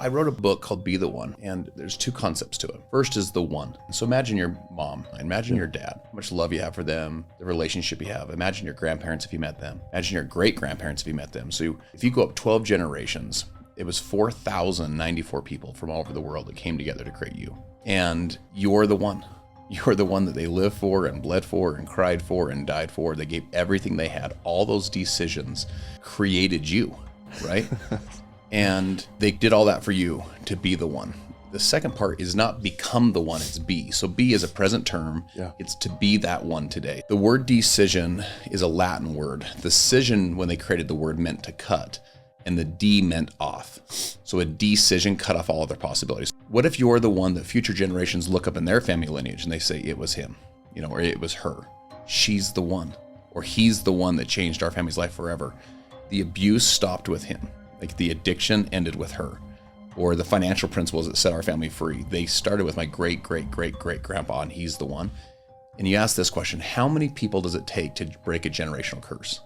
I wrote a book called Be the One, and there's two concepts to it. First is the one. So imagine your mom, imagine your dad, how much love you have for them, the relationship you have. Imagine your grandparents if you met them. Imagine your great-grandparents if you met them. So if you go up 12 generations, it was 4,094 people from all over the world that came together to create you. And you're the one. You're the one that they lived for and bled for and cried for and died for. They gave everything they had. All those decisions created you, right? And they did all that for you to be the one. The second part is not become the one, it's be. So be is a present term. Yeah. It's to be that one today. The word decision is a Latin word. Decision, when they created the word, meant to cut. And the D meant off. So a decision cut off all other possibilities. What if you're the one that future generations look up in their family lineage and they say it was him, or it was her. She's the one, or he's the one that changed our family's life forever. The abuse stopped with him. Like the addiction ended with her, or the financial principles that set our family free. They started with my great, great, great, great grandpa, and he's the one. And you ask this question, how many people does it take to break a generational curse?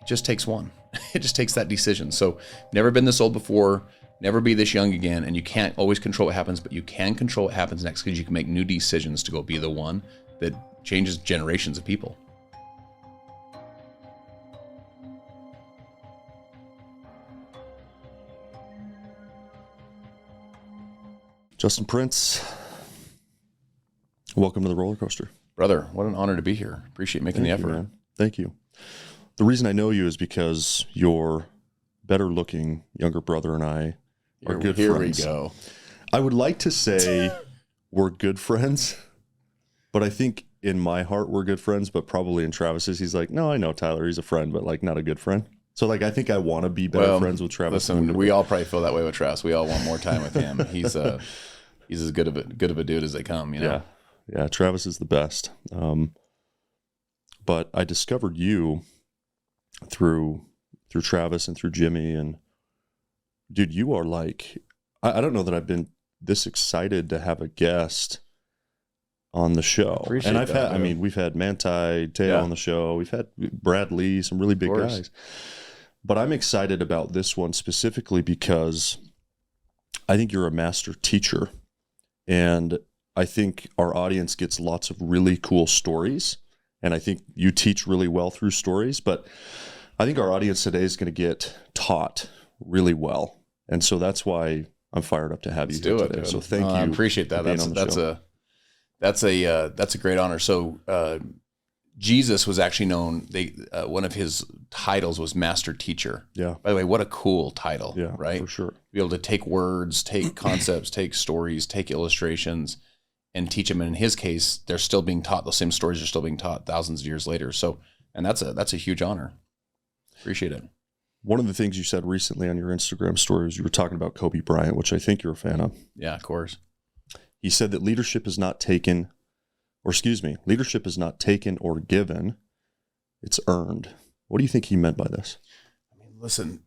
It just takes one. It just takes that decision. So never been this old before, never be this young again. And you can't always control what happens, but you can control what happens next, because you can make new decisions to go be the one that changes generations of people. Justin Prince, welcome to the roller coaster. Brother, what an honor to be here. Appreciate making the effort. Man. Thank you. The reason I know you is because your better looking younger brother and I are good friends. Here we go. I would like to say we're good friends, but I think in my heart we're good friends, but probably in Travis's, he's like, no, I know Tyler, he's a friend, but like not a good friend. So like, I think I want to be better friends with Travis. Listen, we all probably feel that way with Travis. We all want more time with him. He's as good of a dude as they come, Yeah, Travis is the best. But I discovered you through Travis and through Jimmy, and dude, you are like, I don't know that I've been this excited to have a guest on the show. And we've had Manti Teo on the show. We've had Brad Lee, some really big guys. But I'm excited about this one specifically because I think you're a master teacher. And I think our audience gets lots of really cool stories. And I think you teach really well through stories. But I think our audience today is going to get taught really well. And so that's why I'm fired up to have you here today. Dude. So thank you. I appreciate that. That's a great honor. So Jesus was actually known, one of his titles was master teacher. Yeah. By the way, what a cool title, right? For sure. Be able to take words, take concepts, take stories, take illustrations, and teach them. And in his case, they're still being taught. Those same stories are still being taught thousands of years later. So, and that's a huge honor. Appreciate it. One of the things you said recently on your Instagram story was you were talking about Kobe Bryant, which I think you're a fan of. Yeah, of course. He said that leadership is not taken or given, it's earned. What do you think he meant by this? I mean, listen,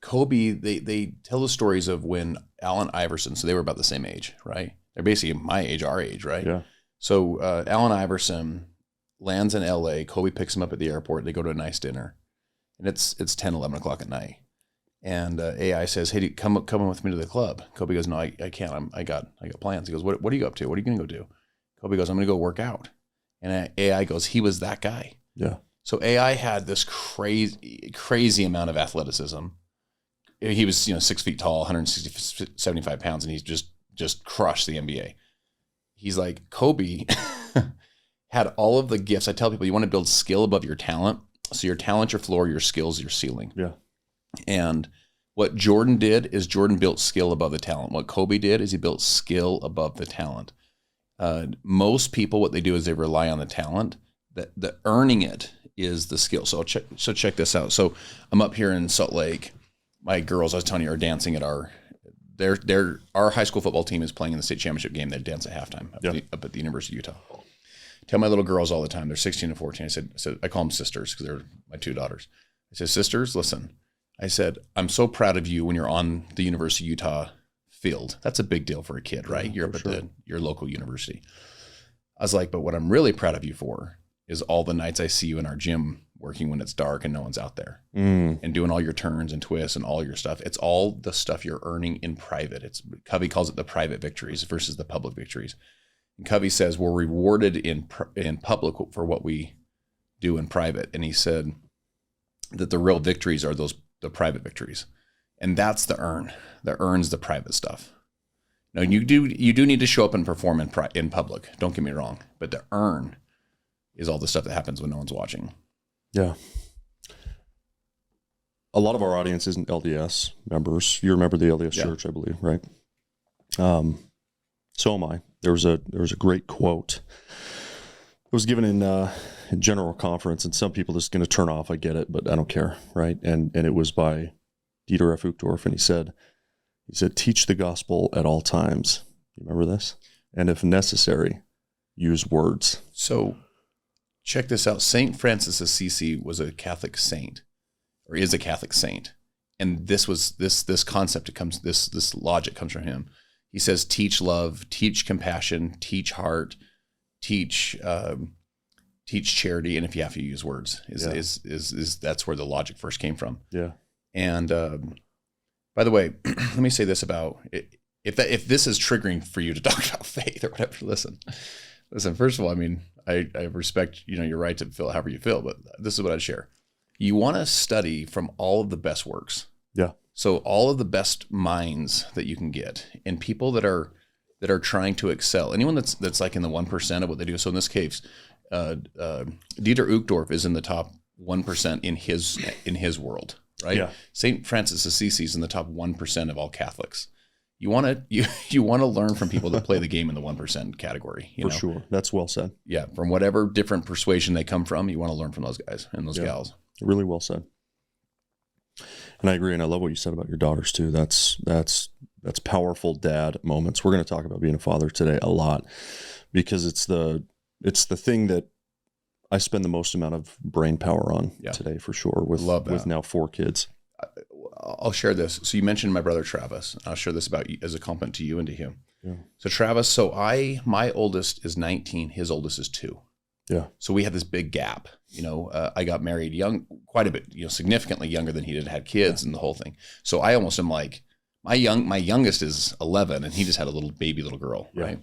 Kobe, they tell the stories of when Allen Iverson, so they were about the same age, right? They're basically my age, our age, right? Yeah. So Allen Iverson lands in LA, Kobe picks him up at the airport, they go to a nice dinner, and it's 10, 11 o'clock at night. And AI says, hey, come with me to the club. Kobe goes, no, I can't. I got plans. He goes, what are you up to? What are you going to go do? Kobe goes, I'm going to go work out. And AI goes, he was that guy. Yeah. So AI had this crazy amount of athleticism. He was, 6 feet tall, 175 pounds, and he's just crushed the NBA. He's like, Kobe had all of the gifts. I tell people, you want to build skill above your talent. So your talent, your floor, your skills, your ceiling. Yeah. And what Jordan did is Jordan built skill above the talent. What Kobe did is he built skill above the talent. Most people, what they do is they rely on the talent. The earning it is the skill. So check this out. So I'm up here in Salt Lake. My girls, I was telling you, are dancing at our high school football team is playing in the state championship game. They dance at halftime up at the University of Utah. Tell my little girls all the time. They're 16 and 14. I said I call them sisters because they're my two daughters. I said, sisters, listen. I said, I'm so proud of you when you're on the University of Utah field. That's a big deal for a kid, right? You're up at your local university. I was like, but what I'm really proud of you for is all the nights I see you in our gym working when it's dark and no one's out there, and doing all your turns and twists and all your stuff. It's all the stuff you're earning in private. Covey calls it the private victories versus the public victories. And Covey says we're rewarded in public for what we do in private. And he said that the real victories are the private victories. And that's the earn. The earn's the private stuff. Now you do need to show up and perform in public. Don't get me wrong, but the earn is all the stuff that happens when no one's watching. Yeah. A lot of our audience isn't LDS members. You remember the LDS Church, I believe, right? So am I. There was a great quote. It was given in general conference, and some people just going to turn off. I get it, but I don't care, right? And it was by Dieter F. Uchtdorf, and he said, teach the gospel at all times. You remember this? And if necessary, use words. So check this out. St. Francis of Assisi was a Catholic saint, or is a Catholic saint. And this concept, this logic comes from him. He says, teach love, teach compassion, teach heart, teach charity. And if you have to use words, that's where the logic first came from. Yeah. And, by the way, let me say this about it. If this is triggering for you to talk about faith or whatever, listen, first of all, I mean, I respect, your right to feel however you feel, but this is what I'd share. You want to study from all of the best works. Yeah. So all of the best minds that you can get, and people that are trying to excel, anyone that's like in the 1% of what they do. So in this case, Dieter Uchtdorf is in the top 1% in his world. Right? Yeah. St. Francis of Assisi is in the top 1% of all Catholics. You want to learn from people that play the game in the 1% category. For sure. That's well said. Yeah. From whatever different persuasion they come from, you want to learn from those guys and those gals. Really well said. And I agree. And I love what you said about your daughters too. That's powerful dad moments. We're going to talk about being a father today a lot, because it's the thing that I spend the most amount of brain power on today, for sure, with now 4 kids. I'll share this. So you mentioned my brother Travis. I'll share this about you as a compliment to you and to him. Yeah. So Travis, my oldest is 19. His oldest is 2. Yeah. So we had this big gap. I got married young, quite a bit, significantly younger than he did, had kids and the whole thing. So I almost am like, my youngest is 11 and he just had a little girl. Yeah. Right.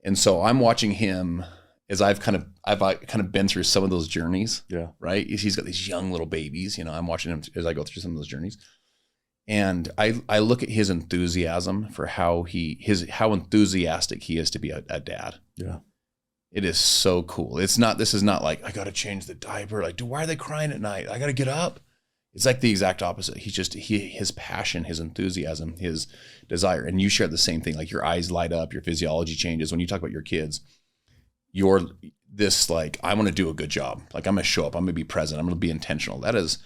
And so I'm watching him as I've kind of been through some of those journeys. Yeah. Right. He's got these young little babies, I'm watching him as I go through some of those journeys. And I look at his enthusiasm for how enthusiastic he is to be a dad. Yeah. It is so cool. This is not like, I got to change the diaper. Like, why are they crying at night? I got to get up. It's like the exact opposite. His passion, his enthusiasm, his desire. And you share the same thing. Like, your eyes light up, your physiology changes. When you talk about your kids, you're this, like, I want to do a good job. Like, I'm going to show up. I'm going to be present. I'm going to be intentional. That is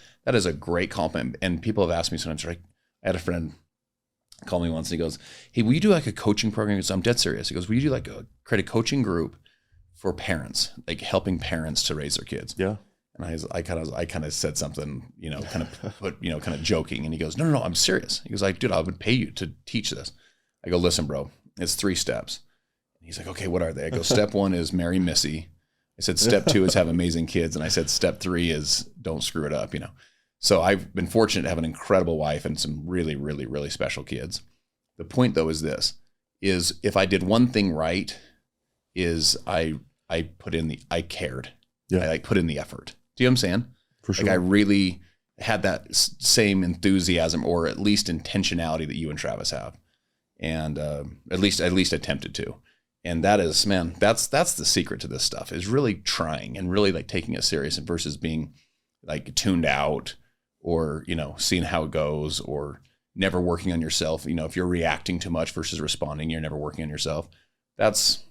a great compliment. And people have asked me sometimes, like, I had a friend call me once and he goes, hey, will you do like a coaching program? So I'm dead serious. He goes, will you do create a coaching group for parents, like helping parents to raise their kids? Yeah. And I kind of said something, kind of joking. And he goes, no, I'm serious. He goes, like, dude, I would pay you to teach this. I go, listen, bro, it's 3 steps. He's like, okay, what are they? I go, step 1 is marry Missy. I said, step 2 is have amazing kids. And I said, step 3 is don't screw it up, So I've been fortunate to have an incredible wife and some really, really, really special kids. The point though is this, is if I did one thing right, is I cared. Yeah. I put in the effort. Do you know what I'm saying? For sure. Like, I really had that same enthusiasm, or at least intentionality, that you and Travis have. And at least attempted to. And that is, man, that's the secret to this stuff, is really trying and really like taking it serious, and versus being like tuned out, or, seeing how it goes, or never working on yourself. If you're reacting too much versus responding, you're never working on yourself. That's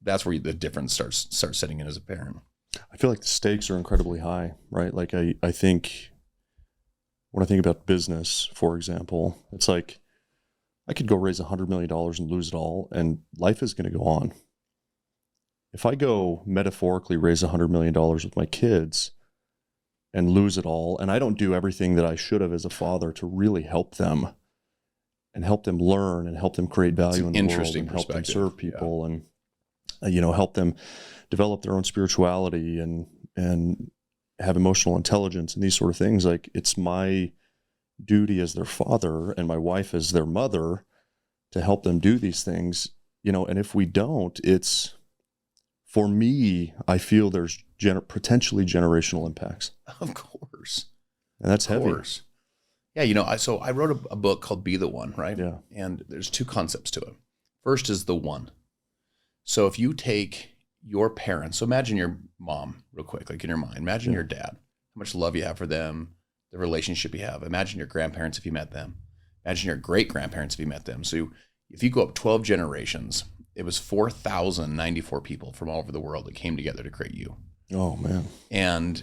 where the difference starts setting in as a parent. I feel like the stakes are incredibly high, right? Like I think when I think about business, for example, it's like, I could go raise $100 million and lose it all, and life is going to go on. If I go metaphorically raise $100 million with my kids and lose it all, and I don't do everything that I should have as a father to really help them and help them learn and help them create value in the world and help them serve people, and help them develop their own spirituality and have emotional intelligence and these sort of things, like it's my duty as their father and my wife as their mother to help them do these things, and if we don't, it's, for me, I feel there's potentially generational impacts. Of course. And that's heavy. Yeah, so I wrote a book called Be the One, right? Yeah. And there's two concepts to it. First is the one. So if you take your parents, so imagine your mom real quick, like in your mind, imagine your dad, how much love you have for them, the relationship you have. Imagine your grandparents if you met them. Imagine your great grandparents if you met them. So if you go up 12 generations, it was 4,094 people from all over the world that came together to create you. Oh, man. And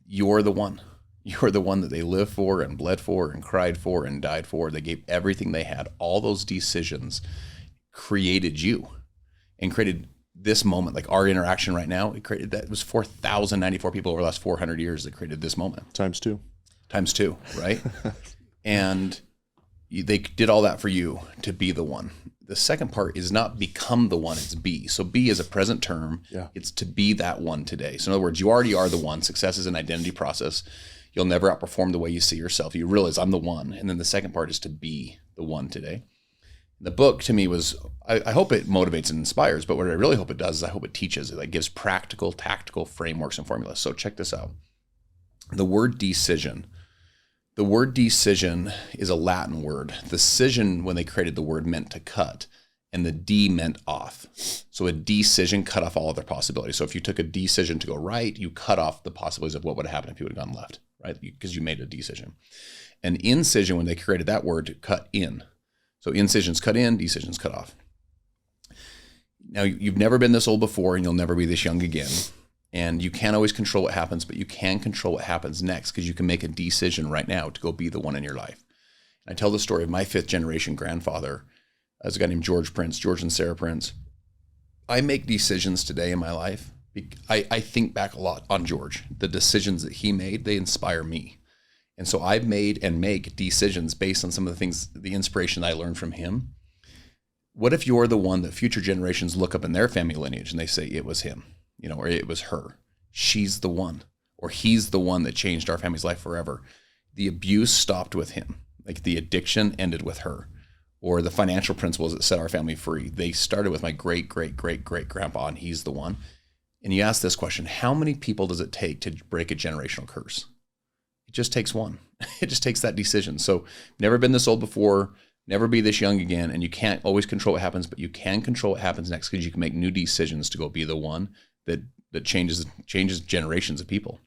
you're the one. You're the one that they lived for and bled for and cried for and died for. They gave everything they had. All those decisions created you and created this moment, like our interaction right now. It was 4,094 people over the last 400 years that created this moment. Times two, right? And they did all that for you to be the one. The second part is not become the one, it's be. So be is a present term. Yeah. It's to be that one today. So in other words, you already are the one. Success is an identity process. You'll never outperform the way you see yourself. You realize I'm the one. And then the second part is to be the one today. The book to me was, I hope it motivates and inspires, but what I really hope it does is I hope it teaches. It gives practical, tactical frameworks and formulas. So check this out. The word decision. The word decision is a Latin word. Decision, when they created the word, meant to cut, and the D meant off. So a decision cut off all other possibilities. So if you took a decision to go right, you cut off the possibilities of what would have happened if you would have gone left, right? Because you made a decision. And incision, when they created that word, cut in. So incisions cut in, decisions cut off. Now, you've never been this old before, and you'll never be this young again. And you can't always control what happens, but you can control what happens next, because you can make a decision right now to go be the one in your life. And I tell the story of my fifth generation grandfather, as a guy named George and Sarah Prince. I make decisions today in my life. I think back a lot on George. The decisions that he made, they inspire me. And so I've made and make decisions based on some of the things, the inspiration that I learned from him. What if you're the one that future generations look up in their family lineage and they say it was him? Or it was her. She's the one, or he's the one that changed our family's life forever. The abuse stopped with him. Like the addiction ended with her, or the financial principles that set our family free. They started with my great grandpa, and he's the one. And you ask this question, how many people does it take to break a generational curse? It just takes one. It just takes that decision. So never been this old before, never be this young again. And you can't always control what happens, but you can control what happens next, because you can make new decisions to go be the one that changes generations of people.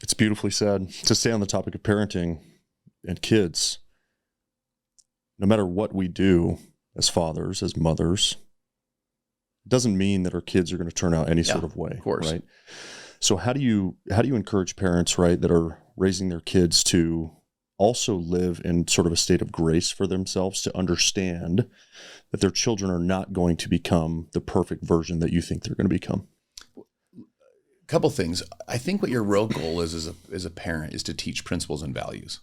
It's beautifully said. To stay on the topic of parenting and kids, no matter what we do as fathers, as mothers, it doesn't mean that our kids are going to turn out any sort of way. Of course. Right? So how do you encourage parents, right, that are raising their kids to also live in sort of a state of grace for themselves, to understand that their children are not going to become the perfect version that you think they're going to become? A couple things. I think what your real goal is as a parent is to teach principles and values.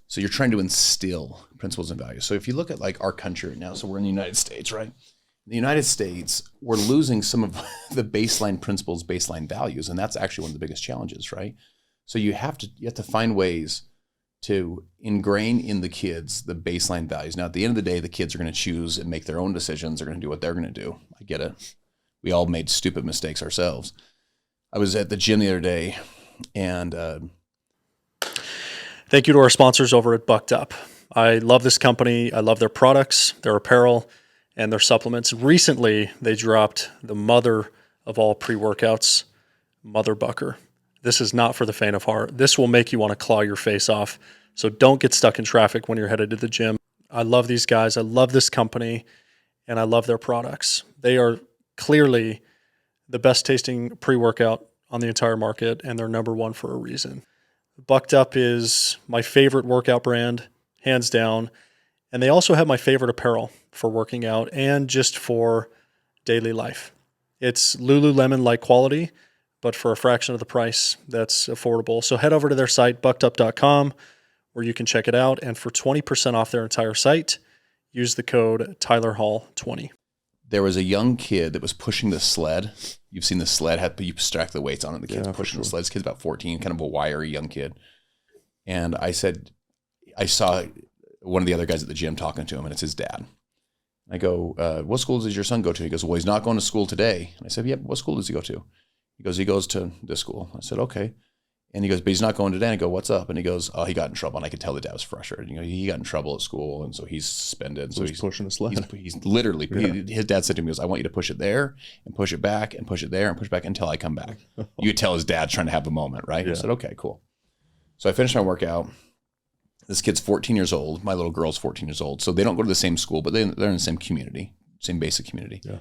So you're trying to instill principles and values. So if you look at like our country right now, so we're in the United States, right? In the United States, we're losing some of the baseline principles, baseline values, and that's actually one of the biggest challenges, right? So you have to find ways to ingrain in the kids the baseline values. Now, at the end of the day, the kids are going to choose and make their own decisions. They're going to do what they're going to do. I get it. We all made stupid mistakes ourselves. I was at the gym the other day, and thank you to our sponsors over at Bucked Up. I love this company. I love their products, their apparel, and their supplements. Recently, they dropped the mother of all pre-workouts, Mother Bucker. This is not for the faint of heart. This will make you want to claw your face off. So don't get stuck in traffic when you're headed to the gym. I love these guys. I love this company, and I love their products. They are clearly the best tasting pre-workout on the entire market, and they're number one for a reason. Bucked Up is my favorite workout brand, hands down. And they also have my favorite apparel for working out and just for daily life. It's Lululemon-like quality, but for a fraction of the price that's affordable. So head over to their site, buckedup.com, where you can check it out. And for 20% off their entire site, use the code TylerHall20. there was a young kid that was pushing the sled. You've seen the sled, you stack the weights on it. The kid's pushing the sled. This kid's about 14, kind of a wiry young kid. And I saw one of the other guys at the gym talking to him, and it's his dad. I go, what school does your son go to? He goes, well, he's not going to school today. And I said, yeah, what school does he go to? He goes to this school. I said, okay. And he goes, but he's not going today. And I go, what's up? And he goes, oh, he got in trouble. And I could tell the dad was frustrated. He got in trouble at school, and so he's suspended. So he's pushing the sled. He's literally, his dad said to him, he goes, I want you to push it there and push it back and push it there and push it back until I come back. You could tell his dad's trying to have a moment, right? I said, okay, cool. So I finished my workout. This kid's 14 years old. My little girl's 14 years old. So they don't go to the same school, but they're in the same community, same basic community. Yeah.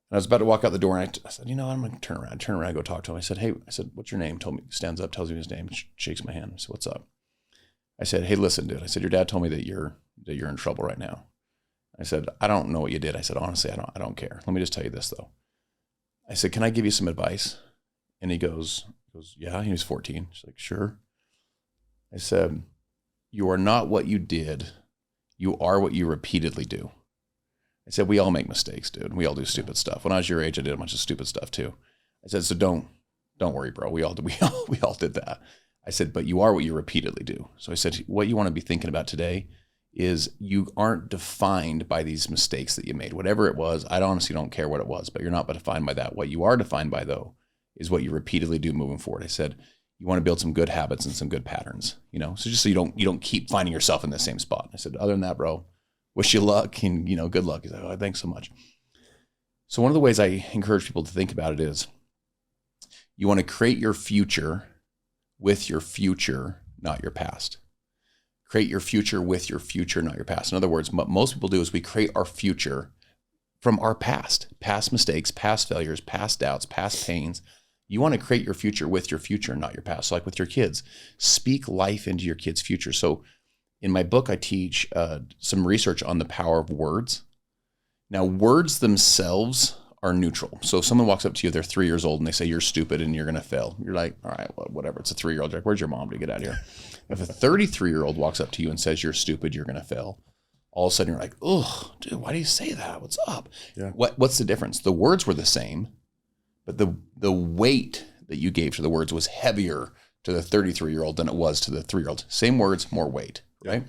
And I was about to walk out the door, and I said, I'm going to turn around, go talk to him. I said, hey, what's your name? Stands up, tells me his name, shakes my hand. I said, what's up? I said, hey, listen, dude. I said, your dad told me that you're in trouble right now. I said, I don't know what you did. I said, honestly, I don't care. Let me just tell you this, though. I said, can I give you some advice? And he goes, yeah. He was 14. He's like, sure. I said, you are not what you did. You are what you repeatedly do. I said, we all make mistakes, dude. We all do stupid stuff. When I was your age, I did a bunch of stupid stuff too. I said, so don't worry, bro. We all did that. I said, but you are what you repeatedly do. So I said, what you want to be thinking about today is you aren't defined by these mistakes that you made. Whatever it was, I honestly don't care what it was, but you're not defined by that. What you are defined by, though, is what you repeatedly do moving forward. I said, you want to build some good habits and some good patterns, so just so you don't keep finding yourself in the same spot. I said, other than that, bro, wish you luck and, good luck. He's like, oh, thanks so much. So one of the ways I encourage people to think about it is you want to create your future with your future, not your past. Create your future with your future, not your past. In other words, what most people do is we create our future from our past mistakes, past failures, past doubts, past pains. You want to create your future with your future, not your past. So like with your kids, speak life into your kids' future. So in my book, I teach some research on the power of words. Now, words themselves are neutral. So if someone walks up to you, they're 3 years old, and they say, you're stupid and you're going to fail. You're like, all right, well, whatever. It's a 3-year-old. Like, where's your mom to get out of here? If a 33-year-old walks up to you and says, you're stupid, you're going to fail, all of a sudden you're like, oh, dude, why do you say that? What's up? Yeah. What's the difference? The words were the same, but the weight that you gave to the words was heavier to the 33-year-old than it was to the 3-year-old. Same words, more weight. Right?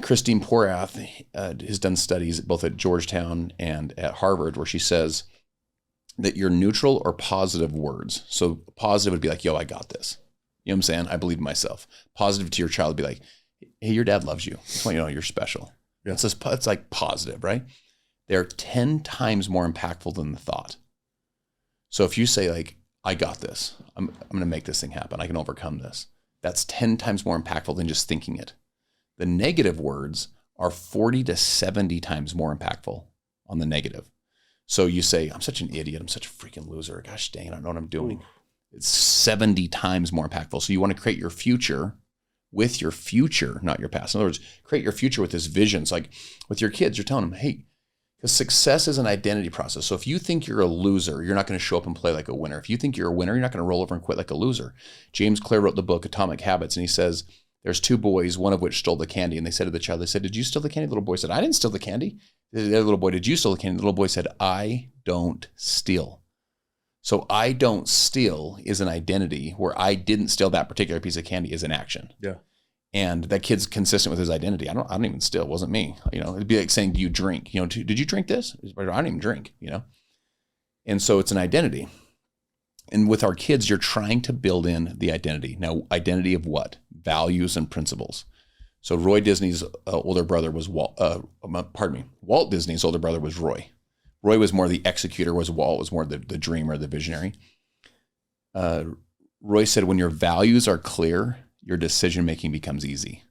Christine Porath has done studies both at Georgetown and at Harvard where she says that your neutral or positive words. So positive would be like, yo, I got this. You know what I'm saying? I believe in myself. Positive to your child would be like, hey, your dad loves you. Just want you to know you're special. Yeah. It's like positive, right? They're 10 times more impactful than the thought. So if you say like, I got this, I'm going to make this thing happen. I can overcome this. That's 10 times more impactful than just thinking it. The negative words are 40 to 70 times more impactful on the negative. So you say, I'm such an idiot. I'm such a freaking loser. Gosh dang, I don't know what I'm doing. Ooh. It's 70 times more impactful. So you want to create your future with your future, not your past. In other words, create your future with this vision. It's like with your kids, you're telling them, hey, because success is an identity process. So if you think you're a loser, you're not going to show up and play like a winner. If you think you're a winner, you're not going to roll over and quit like a loser. James Clear wrote the book Atomic Habits, and he says, there's 2 boys, one of which stole the candy. And they said to the child, they said, did you steal the candy? The little boy said, I didn't steal the candy. The other little boy, did you steal the candy? The little boy said, I don't steal. So I don't steal is an identity where I didn't steal that particular piece of candy is an action. Yeah. And that kid's consistent with his identity. I don't even steal. It wasn't me. It'd be like saying, do you drink? Did you drink this? I don't even drink, And so it's an identity. And with our kids, you're trying to build in the identity. Now, identity of what? Values and principles. So Roy Disney's older brother was Walt Disney's older brother was Roy. Roy was more the executor, Walt was more the dreamer, the visionary. Roy said, when your values are clear, your decision-making becomes easy.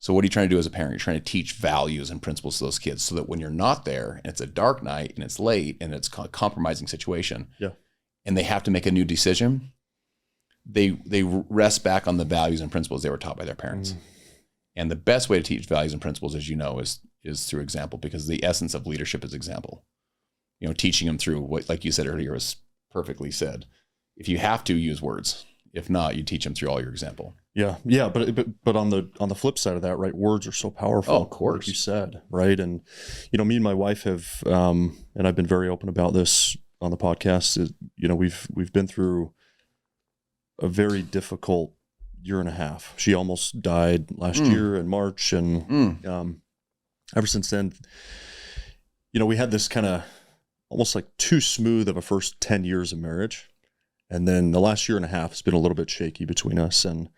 So what are you trying to do as a parent? You're trying to teach values and principles to those kids so that when you're not there and it's a dark night and it's late and it's a compromising situation, and they have to make a new decision, they rest back on the values and principles they were taught by their parents. And the best way to teach values and principles, as you know, is through example, because the essence of leadership is example. Teaching them through what, like you said earlier, was perfectly said. If you have to, use words. If not, you teach them through all your example. Yeah. But on the flip side of that, right? Words are so powerful. Oh, of course. Like you said, right? And, me and my wife have, and I've been very open about this on the podcast, is, we've been through a very difficult year and a half. She almost died last year in March. And, ever since then, we had this kind of almost like too smooth of a first 10 years of marriage. And then the last year and a half has been a little bit shaky between us. And,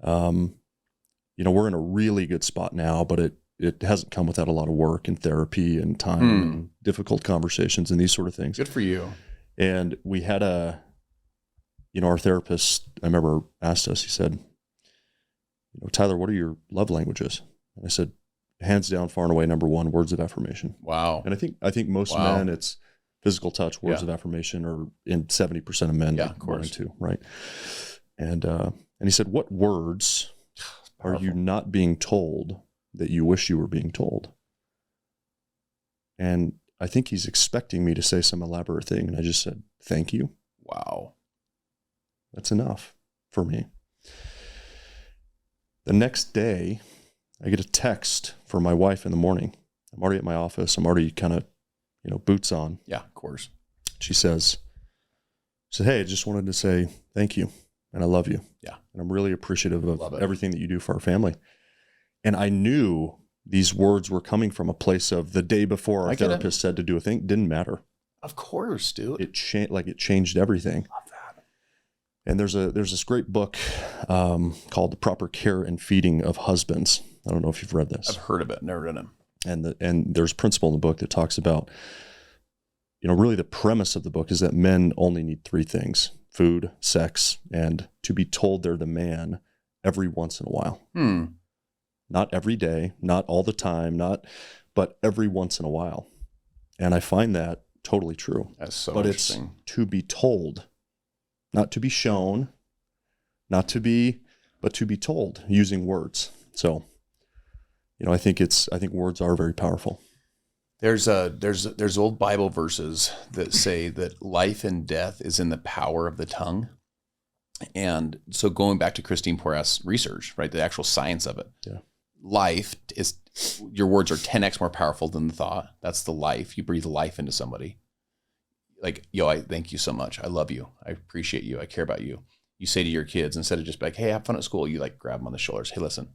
we're in a really good spot now, but it hasn't come without a lot of work and therapy and time and difficult conversations and these sort of things. Good for you. And we had our therapist, I remember, asked us, he said, Tyler, what are your love languages? And I said, hands down, far and away, number one, words of affirmation. Wow. And I think most men, it's physical touch, words of affirmation, or in 70% of men, of course, too, right? And he said, what words are you not being told that you wish you were being told? And I think he's expecting me to say some elaborate thing. And I just said, thank you. Wow. That's enough for me. The next day, I get a text from my wife in the morning. I'm already at my office. I'm already kind of, boots on. Yeah, of course. She said, hey, I just wanted to say thank you and I love you. Yeah. And I'm really appreciative of everything that you do for our family. And I knew these words were coming from a place of the day before our therapist said to do a thing. Didn't matter. Of course, dude. It changed everything. Love that. And there's this great book called The Proper Care and Feeding of Husbands. I don't know if you've read this. I've heard of it, never read it. And there's a principle in the book that talks about, really the premise of the book is that men only need three things: food, sex, and to be told they're the man every once in a while. Not every day, not all the time, but every once in a while. And I find that totally true. That's so but interesting. It's to be told, not to be shown, but to be told using words. So, I think words are very powerful. There's old Bible verses that say that life and death is in the power of the tongue. And so going back to Christine Porras' research, right, the actual science of it. Yeah. Life is, your words are 10x more powerful than the thought. That's the life. You breathe life into somebody. Like, I thank you so much. I love you. I appreciate you. I care about you. You say to your kids, instead of just like, hey, have fun at school, you like grab them on the shoulders. Hey, listen.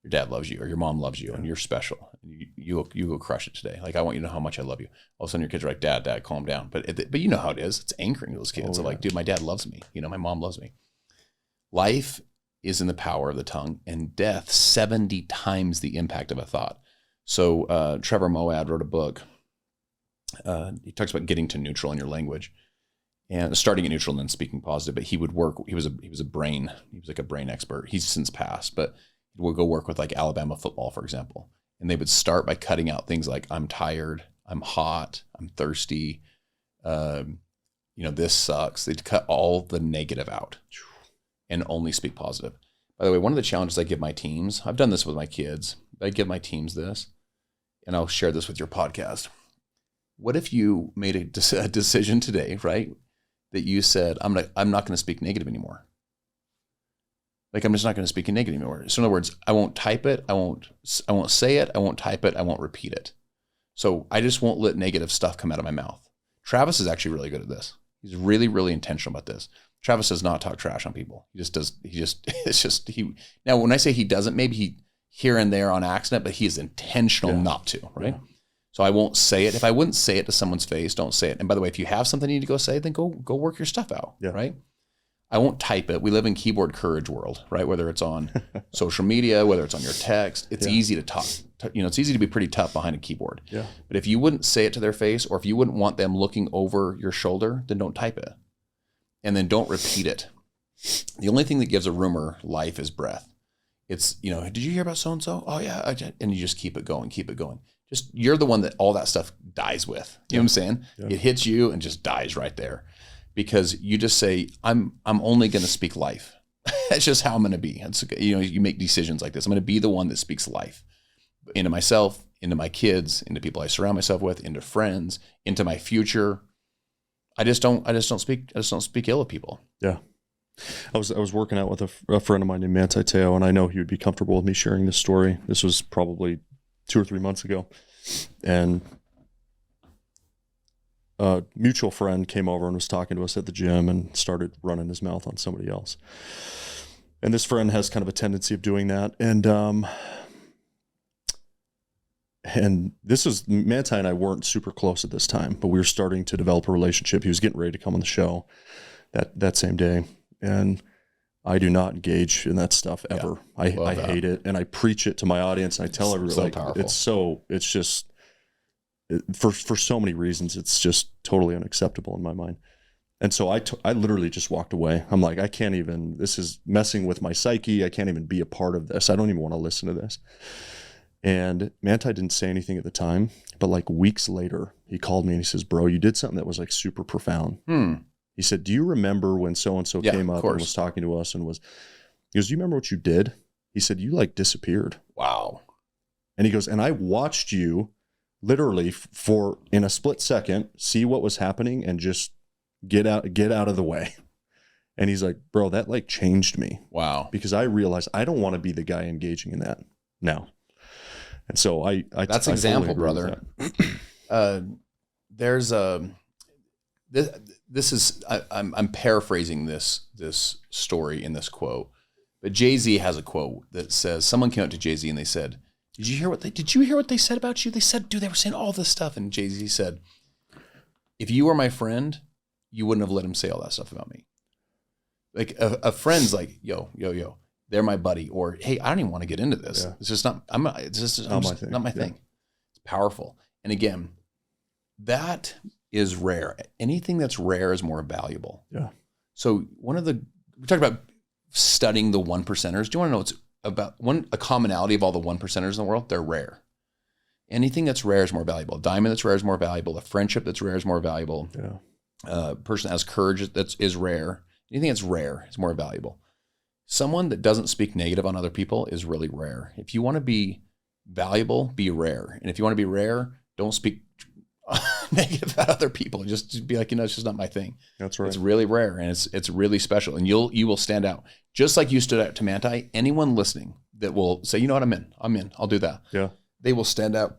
Your dad loves you, or your mom loves you, and you're special. You go crush it today. Like, I want you to know how much I love you. All of a sudden your kids are like, Dad, calm down. But you know how it is. It's anchoring those kids. So like, dude, my dad loves me. My mom loves me. Life is in the power of the tongue, and death 70 times the impact of a thought. So Trevor Moawad wrote a book. He talks about getting to neutral in your language, and starting at neutral and then speaking positive. But he would work. He was like a brain expert. He's since passed, but he would go work with like Alabama football, for example. And they would start by cutting out things like, I'm tired, I'm hot, I'm thirsty. This sucks. They'd cut all the negative out and only speak positive. By the way, one of the challenges I give my teams, I've done this with my kids, I give my teams this, and I'll share this with your podcast. What if you made a decision today, right, that you said, I'm not going to speak negative anymore? Like, I'm just not going to speak in negative anymore. So in other words, I won't type it. I won't say it. I won't type it. I won't repeat it. So I just won't let negative stuff come out of my mouth. Travis is actually really good at this. He's really, really intentional about this. Travis does not talk trash on people. Now when I say he doesn't, maybe he here and there on accident, but he is intentional not to, right? Yeah. So I won't say it. If I wouldn't say it to someone's face, don't say it. And by the way, if you have something you need to go say, then go work your stuff out, right? I won't type it. We live in keyboard courage world, right? Whether it's on social media, whether it's on your text, it's easy to talk. It's easy to be pretty tough behind a keyboard. Yeah. But if you wouldn't say it to their face, or if you wouldn't want them looking over your shoulder, then don't type it. And then don't repeat it. The only thing that gives a rumor life is breath. It's, did you hear about so-and-so? Oh yeah. And you just keep it going. Just, you're the one that all that stuff dies with. You know what I'm saying? Yeah. It hits you and just dies right there. Because you just say, I'm only going to speak life. That's just how I'm going to be. It's, you make decisions like this. I'm going to be the one that speaks life into myself, into my kids, into people I surround myself with, into friends, into my future. I just don't speak ill of people. Yeah. I was working out with a friend of mine named Manti Teo, and I know he would be comfortable with me sharing this story. This was probably 2 or 3 months ago, and a mutual friend came over and was talking to us at the gym and started running his mouth on somebody else. And this friend has kind of a tendency of doing that, and this was, Manti and I weren't super close at this time, but we were starting to develop a relationship. He was getting ready to come on the show that same day. And I do not engage in that stuff ever. Yeah, I hate it. And I preach it to my audience, and I tell everybody, it's just, for so many reasons, it's just totally unacceptable in my mind. And so I literally just walked away. I'm like, I can't even, this is messing with my psyche. I can't even be a part of this. I don't even want to listen to this. And Manti didn't say anything at the time, but like weeks later, he called me and he says, bro, you did something that was like super profound. He said, do you remember when so-and-so came up and was talking to us he goes, do you remember what you did? He said, you like disappeared. Wow. And he goes, and I watched you literally for in a split second, see what was happening and just get out of the way. And he's like, bro, that like changed me. Wow. Because I realized I don't want to be the guy engaging in that now. And so that's example, brother. There's this is I'm paraphrasing this story in this quote, but Jay-Z has a quote that says, someone came up to Jay-Z and they said, did you hear what they said about you? They said, dude, they were saying all this stuff. And Jay-Z said, if you were my friend, you wouldn't have let him say all that stuff about me. Like a friend's like, yo, they're my buddy, or hey, I don't even want to get into this. Yeah. It's just not. It's not my thing. It's powerful, and again, that is rare. Anything that's rare is more valuable. Yeah. So we talked about studying the 1%ers. Do you want to know what's about a commonality of all the 1%ers in the world? They're rare. Anything that's rare is more valuable. A diamond that's rare is more valuable. A friendship that's rare is more valuable. Yeah. A person that has courage is rare. Anything that's rare is more valuable. Someone that doesn't speak negative on other people is really rare. If you want to be valuable, be rare. And if you want to be rare, don't speak negative about other people. Just be like, it's just not my thing. That's right. It's really rare, and it's really special. And you will stand out. Just like you stood out to Manti, anyone listening that will say, you know what, I'm in. I'll do that. Yeah. They will stand out.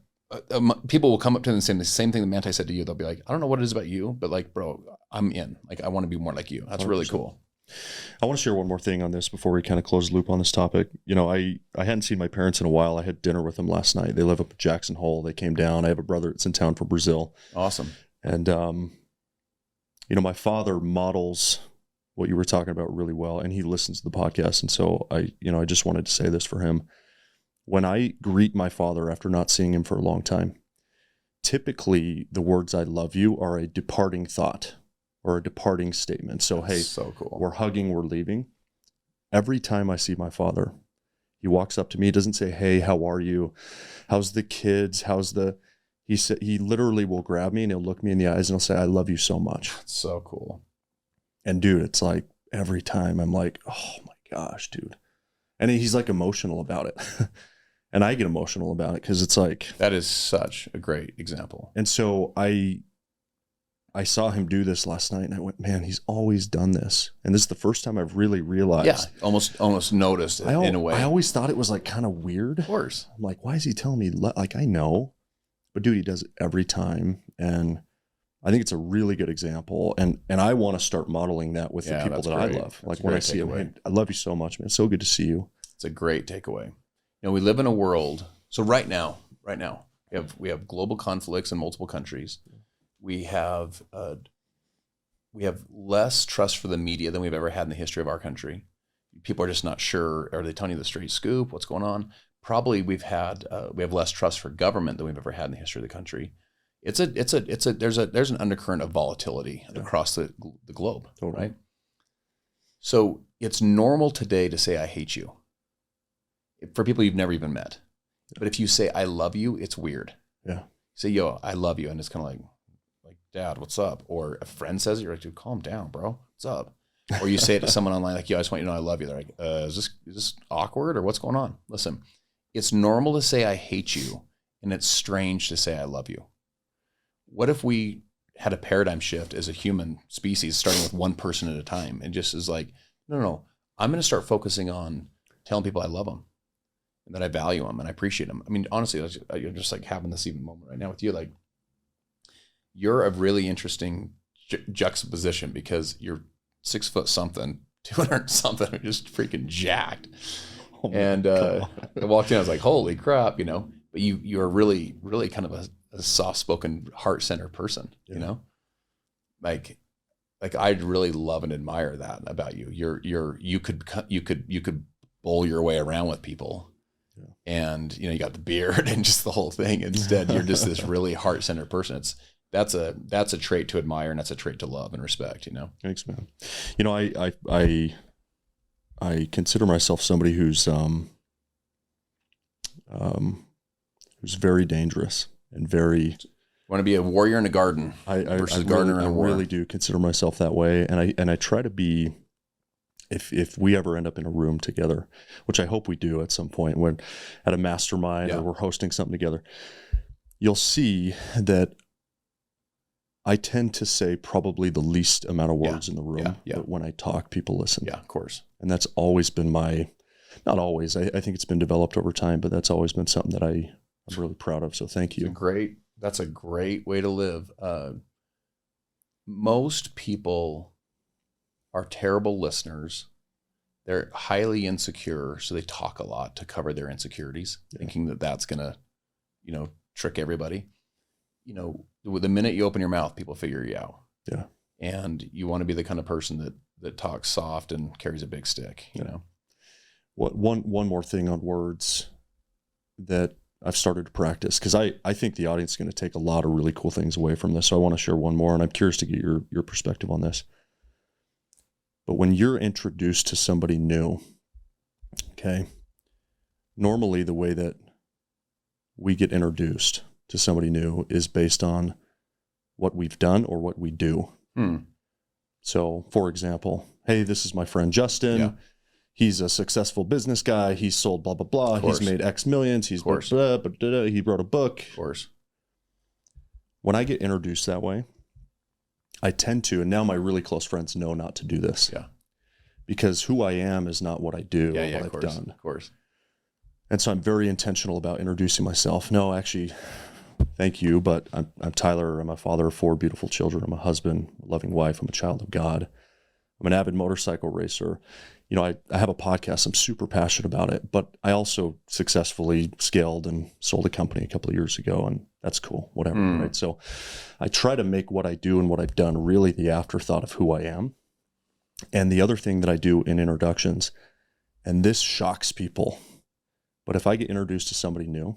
People will come up to them and say the same thing that Manti said to you. They'll be like, I don't know what it is about you, but like, bro, I'm in. Like, I want to be more like you. That's 100%. Really cool. I want to share one more thing on this before we kind of close the loop on this topic. I hadn't seen my parents in a while. I had dinner with them last night. They live up in Jackson Hole. They came down. I have a brother that's in town from Brazil. Awesome. And, my father models what you were talking about really well, and he listens to the podcast. And so I just wanted to say this for him. When I greet my father after not seeing him for a long time, typically the words I love you are a departing thought or a departing statement. So, hey, so cool. We're hugging, we're leaving. Every time I see my father, he walks up to me, doesn't say, hey, how are you? How's the kids? He literally will grab me and he'll look me in the eyes and he'll say, I love you so much. That's so cool. And dude, it's like every time I'm like, oh my gosh, dude. And he's like emotional about it. And I get emotional about it because it's like. That is such a great example. And so I saw him do this last night and I went, man, he's always done this. And this is the first time I've really realized. Yeah, almost noticed it in a way. I always thought it was like kind of weird. Of course. I'm like, why is he telling me? Like, I know. But dude, he does it every time. And I think it's a really good example. And I want to start modeling that with the people that I love. Like when I see him, hey, I love you so much, man. It's so good to see you. It's a great takeaway. We live in a world. So right now, we have global conflicts in multiple countries. We have less trust for the media than we've ever had in the history of our country. People are just not sure. Are they telling you the straight scoop? What's going on? Probably we have less trust for government than we've ever had in the history of the country. There's an undercurrent of volatility across the globe, totally. Right? So it's normal today to say I hate you for people you've never even met. But if you say I love you, it's weird. Yeah. You say, yo, I love you, and it's kind of like Dad, what's up? Or a friend says it, you're like, dude, calm down, bro. What's up? Or you say it to someone online, like, yo, I just want you to know I love you. They're like, is this awkward or what's going on? Listen, it's normal to say I hate you, and it's strange to say I love you. What if we had a paradigm shift as a human species, starting with one person at a time, and just is like, No. I'm going to start focusing on telling people I love them and that I value them and I appreciate them. I mean, honestly, you're just like having this even moment right now with you. Like, you're a really interesting juxtaposition because you're 6 foot something, 200 something, just freaking jacked. Oh and I walked in, I was like, holy crap, you know, but you're really, really kind of a soft-spoken, heart-centered person, you know, like I'd really love and admire that about you. You could bowl your way around with people, and you know, you got the beard and just the whole thing. Instead, you're just this really heart-centered person. That's a trait to admire, and that's a trait to love and respect, you know? Thanks, man. You know, I consider myself somebody who's very dangerous and very. You want to be a warrior in a garden versus a gardener in a war. I really do consider myself that way, and I try to be. If we ever end up in a room together, which I hope we do at some point, when at a mastermind or we're hosting something together, you'll see that I tend to say probably the least amount of words in the room, but when I talk, people listen. Yeah, of course. And that's always been not always, I think it's been developed over time, but that's always been something that I'm really proud of. So thank you. That's a great way to live. Most people are terrible listeners. They're highly insecure, so they talk a lot to cover their insecurities, thinking that that's going to, you know, trick everybody. You know, the minute you open your mouth, people figure you out. Yeah. And you want to be the kind of person that talks soft and carries a big stick, you know? One more thing on words that I've started to practice, because I think the audience is going to take a lot of really cool things away from this. So I want to share one more, and I'm curious to get your perspective on this. But when you're introduced to somebody new, okay, normally the way that we get introduced to somebody new is based on what we've done or what we do. So, for example, hey, this is my friend Justin. Yeah. He's a successful business guy. He's sold blah, blah, blah. He's made X millions. He's blah, blah, blah, blah, he wrote a book. Of course. When I get introduced that way, I tend to, and now my really close friends know not to do this. Yeah. Because who I am is not what I do or what I've done. Of course. And so I'm very intentional about introducing myself. No, actually, thank you, but I'm Tyler. I'm a father of 4 beautiful children. I'm a husband, a loving wife. I'm a child of God. I'm an avid motorcycle racer. You know, I have a podcast. I'm super passionate about it, but I also successfully scaled and sold a company a couple of years ago, and that's cool, whatever, right? So I try to make what I do and what I've done really the afterthought of who I am. And the other thing that I do in introductions, and this shocks people, but if I get introduced to somebody new,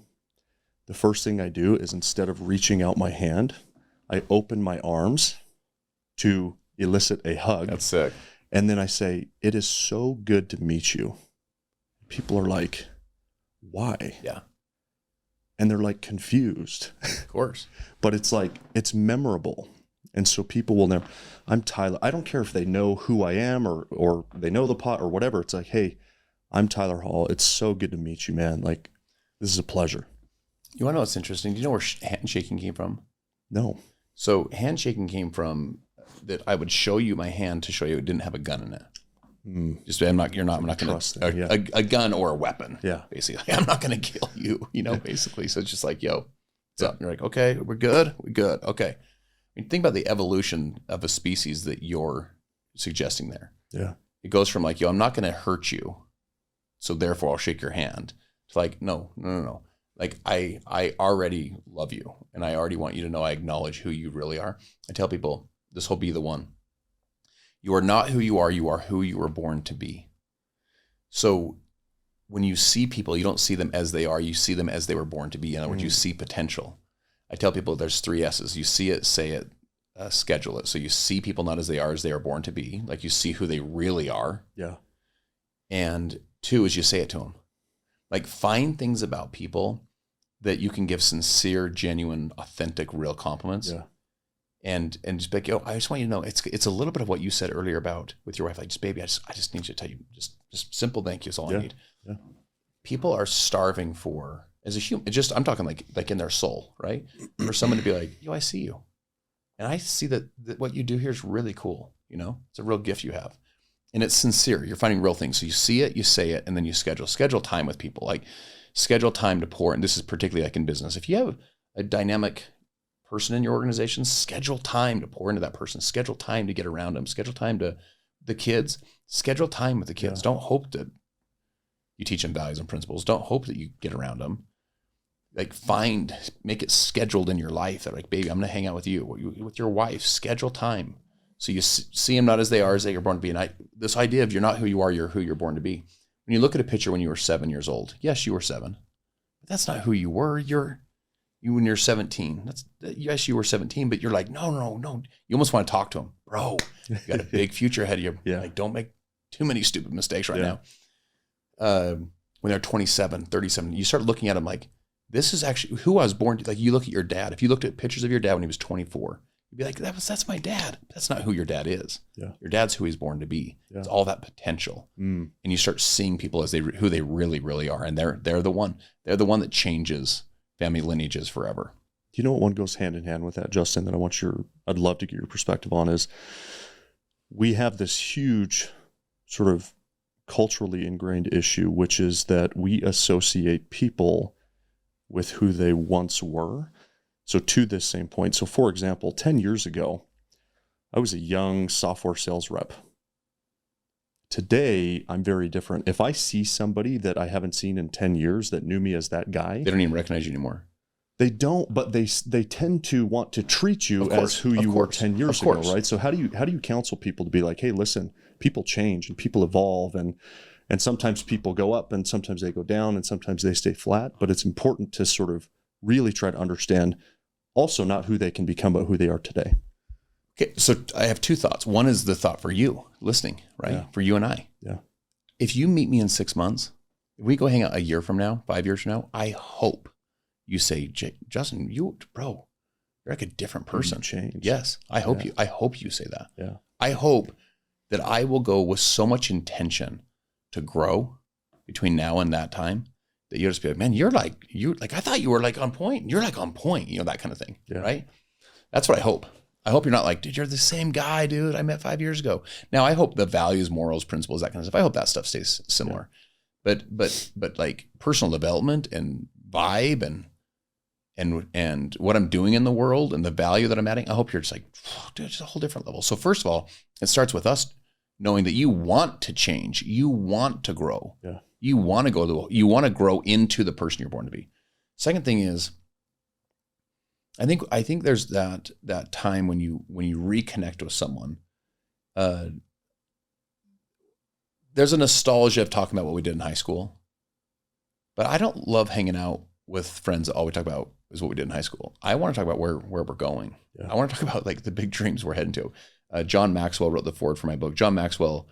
the first thing I do is, instead of reaching out my hand, I open my arms to elicit a hug. That's sick. And then I say, it is so good to meet you. People are like, why? Yeah. And they're like confused. Of course. But it's like, it's memorable. And so people will never, I'm Tyler. I don't care if they know who I am or they know the pot or whatever. It's like, hey, I'm Tyler Hall. It's so good to meet you, man. Like, this is a pleasure. You want to know what's interesting? Do you know where handshaking came from? No. So handshaking came from that I would show you my hand to show you it didn't have a gun in it. Just I'm not going to a gun or a weapon. Yeah. Basically, I'm not going to kill you. You know, basically. So it's just like, yo, what's up? And you're like, okay, we're good. We're good. Okay. I mean, think about the evolution of a species that you're suggesting there. Yeah. It goes from like, yo, I'm not going to hurt you, so therefore I'll shake your hand. It's like, no. Like I already love you, and I already want you to know I acknowledge who you really are. I tell people, this will be the one. You are not who you are who you were born to be. So when you see people, you don't see them as they are, you see them as they were born to be. In other words, you see potential. I tell people there's 3 S's. You see it, say it, schedule it. So you see people not as they are born to be. Like, you see who they really are. Yeah. And 2 is you say it to them. Like, find things about people that you can give sincere, genuine, authentic, real compliments. Yeah. And just be like, yo, I just want you to know, it's a little bit of what you said earlier about with your wife. Like, just, baby, I just need you to tell you, just simple thank you is all I need. Yeah. People are starving for, as a human, I'm talking like in their soul, right? For someone to be like, yo, I see you. And I see that what you do here is really cool. You know, it's a real gift you have. and it's sincere. You're finding real things. So you see it, you say it, and then you schedule time with people. Like schedule time to pour. And this is particularly like in business. If you have a dynamic person in your organization, schedule time to pour into that person. Schedule time to get around them. Schedule time to the kids. Schedule time with the kids. Don't hope that you teach them values and principles. Don't hope that you get around them. Like make it scheduled in your life that like, baby, I'm going to hang out with you, with your wife. Schedule time. So you see them not as they are, as they are born to be. And this idea of you're not who you are, you're who you're born to be. When you look at a picture when you were 7 years old, yes, you were 7, but that's not who you were. You when you're 17. Yes, you were 17, but you're like, no. You almost want to talk to him, bro. You got a big future ahead of you. Yeah. Like, don't make too many stupid mistakes right now. When they're 27, 37, you start looking at them like, this is actually who I was born to. Like you look at your dad. If you looked at pictures of your dad when he was 24, you'd be like, that's my dad. That's not who your dad is. Yeah. Your dad's who he's born to be. Yeah. It's all that potential. And you start seeing people as who they really, really are. And they're the one that changes family lineages forever. Do you know what one goes hand in hand with that, Justin, that I'd love to get your perspective on is we have this huge sort of culturally ingrained issue, which is that we associate people with who they once were. So to this same point, so for example, 10 years ago, I was a young software sales rep. Today, I'm very different. If I see somebody that I haven't seen in 10 years that knew me as that guy, They don't even recognize you anymore. they don't, but they tend to want to treat you as who you were 10 years ago, right? So how do you counsel people to be like, hey, listen, people change and people evolve, and sometimes people go up and sometimes they go down and sometimes they stay flat, but it's important to sort of really try to understand also not who they can become, but who they are today. Okay, so I have two thoughts. One is the thought for you listening, right? Yeah. For you and I. Yeah. If you meet me in 6 months, if we go hang out a year from now, 5 years from now, I hope you say, Justin, you're like a different person. Change. Yes. I hope you say that. Yeah. I hope that I will go with so much intention to grow between now and that time that you'll just be like, man, I thought you were like on point. You're like on point, that kind of thing. Yeah. Right. That's what I hope. I hope you're not like, dude, you're the same guy, dude, I met 5 years ago. Now I hope the values, morals, principles, that kind of stuff, I hope that stuff stays similar. Yeah. But like personal development and vibe and what I'm doing in the world and the value that I'm adding, I hope you're just like, dude, it's a whole different level. So first of all, it starts with us knowing that you want to change, you want to grow, you want to grow into the person you're born to be. Second thing is, I think there's that time when you reconnect with someone, there's a nostalgia of talking about what we did in high school, but I don't love hanging out with friends that all we talk about is what we did in high school. I want to talk about where we're going. Yeah. I want to talk about like the big dreams we're heading to. John Maxwell wrote the foreword for my book. John Maxwell,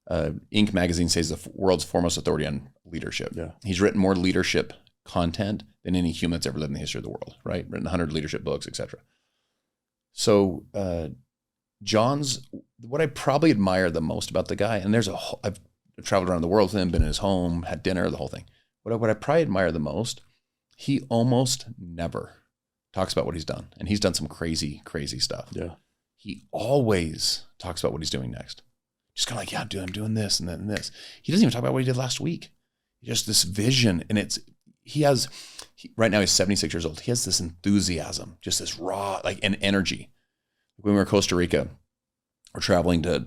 Inc. magazine says the world's foremost authority on leadership. Yeah. He's written more leadership content than any human that's ever lived in the history of the world, right? Written 100 leadership books, etc. So what I probably admire the most about the guy, and I've traveled around the world with him, been in his home, had dinner, the whole thing. What I probably admire the most, he almost never talks about what he's done. And he's done some crazy, crazy stuff. Yeah. He always talks about what he's doing next. Just kind of like, yeah, dude, I'm doing this and then this. He doesn't even talk about what he did last week. Just this vision. And right now he's 76 years old. He has this enthusiasm, just this raw, like, and energy. When we were in Costa Rica, we're traveling to,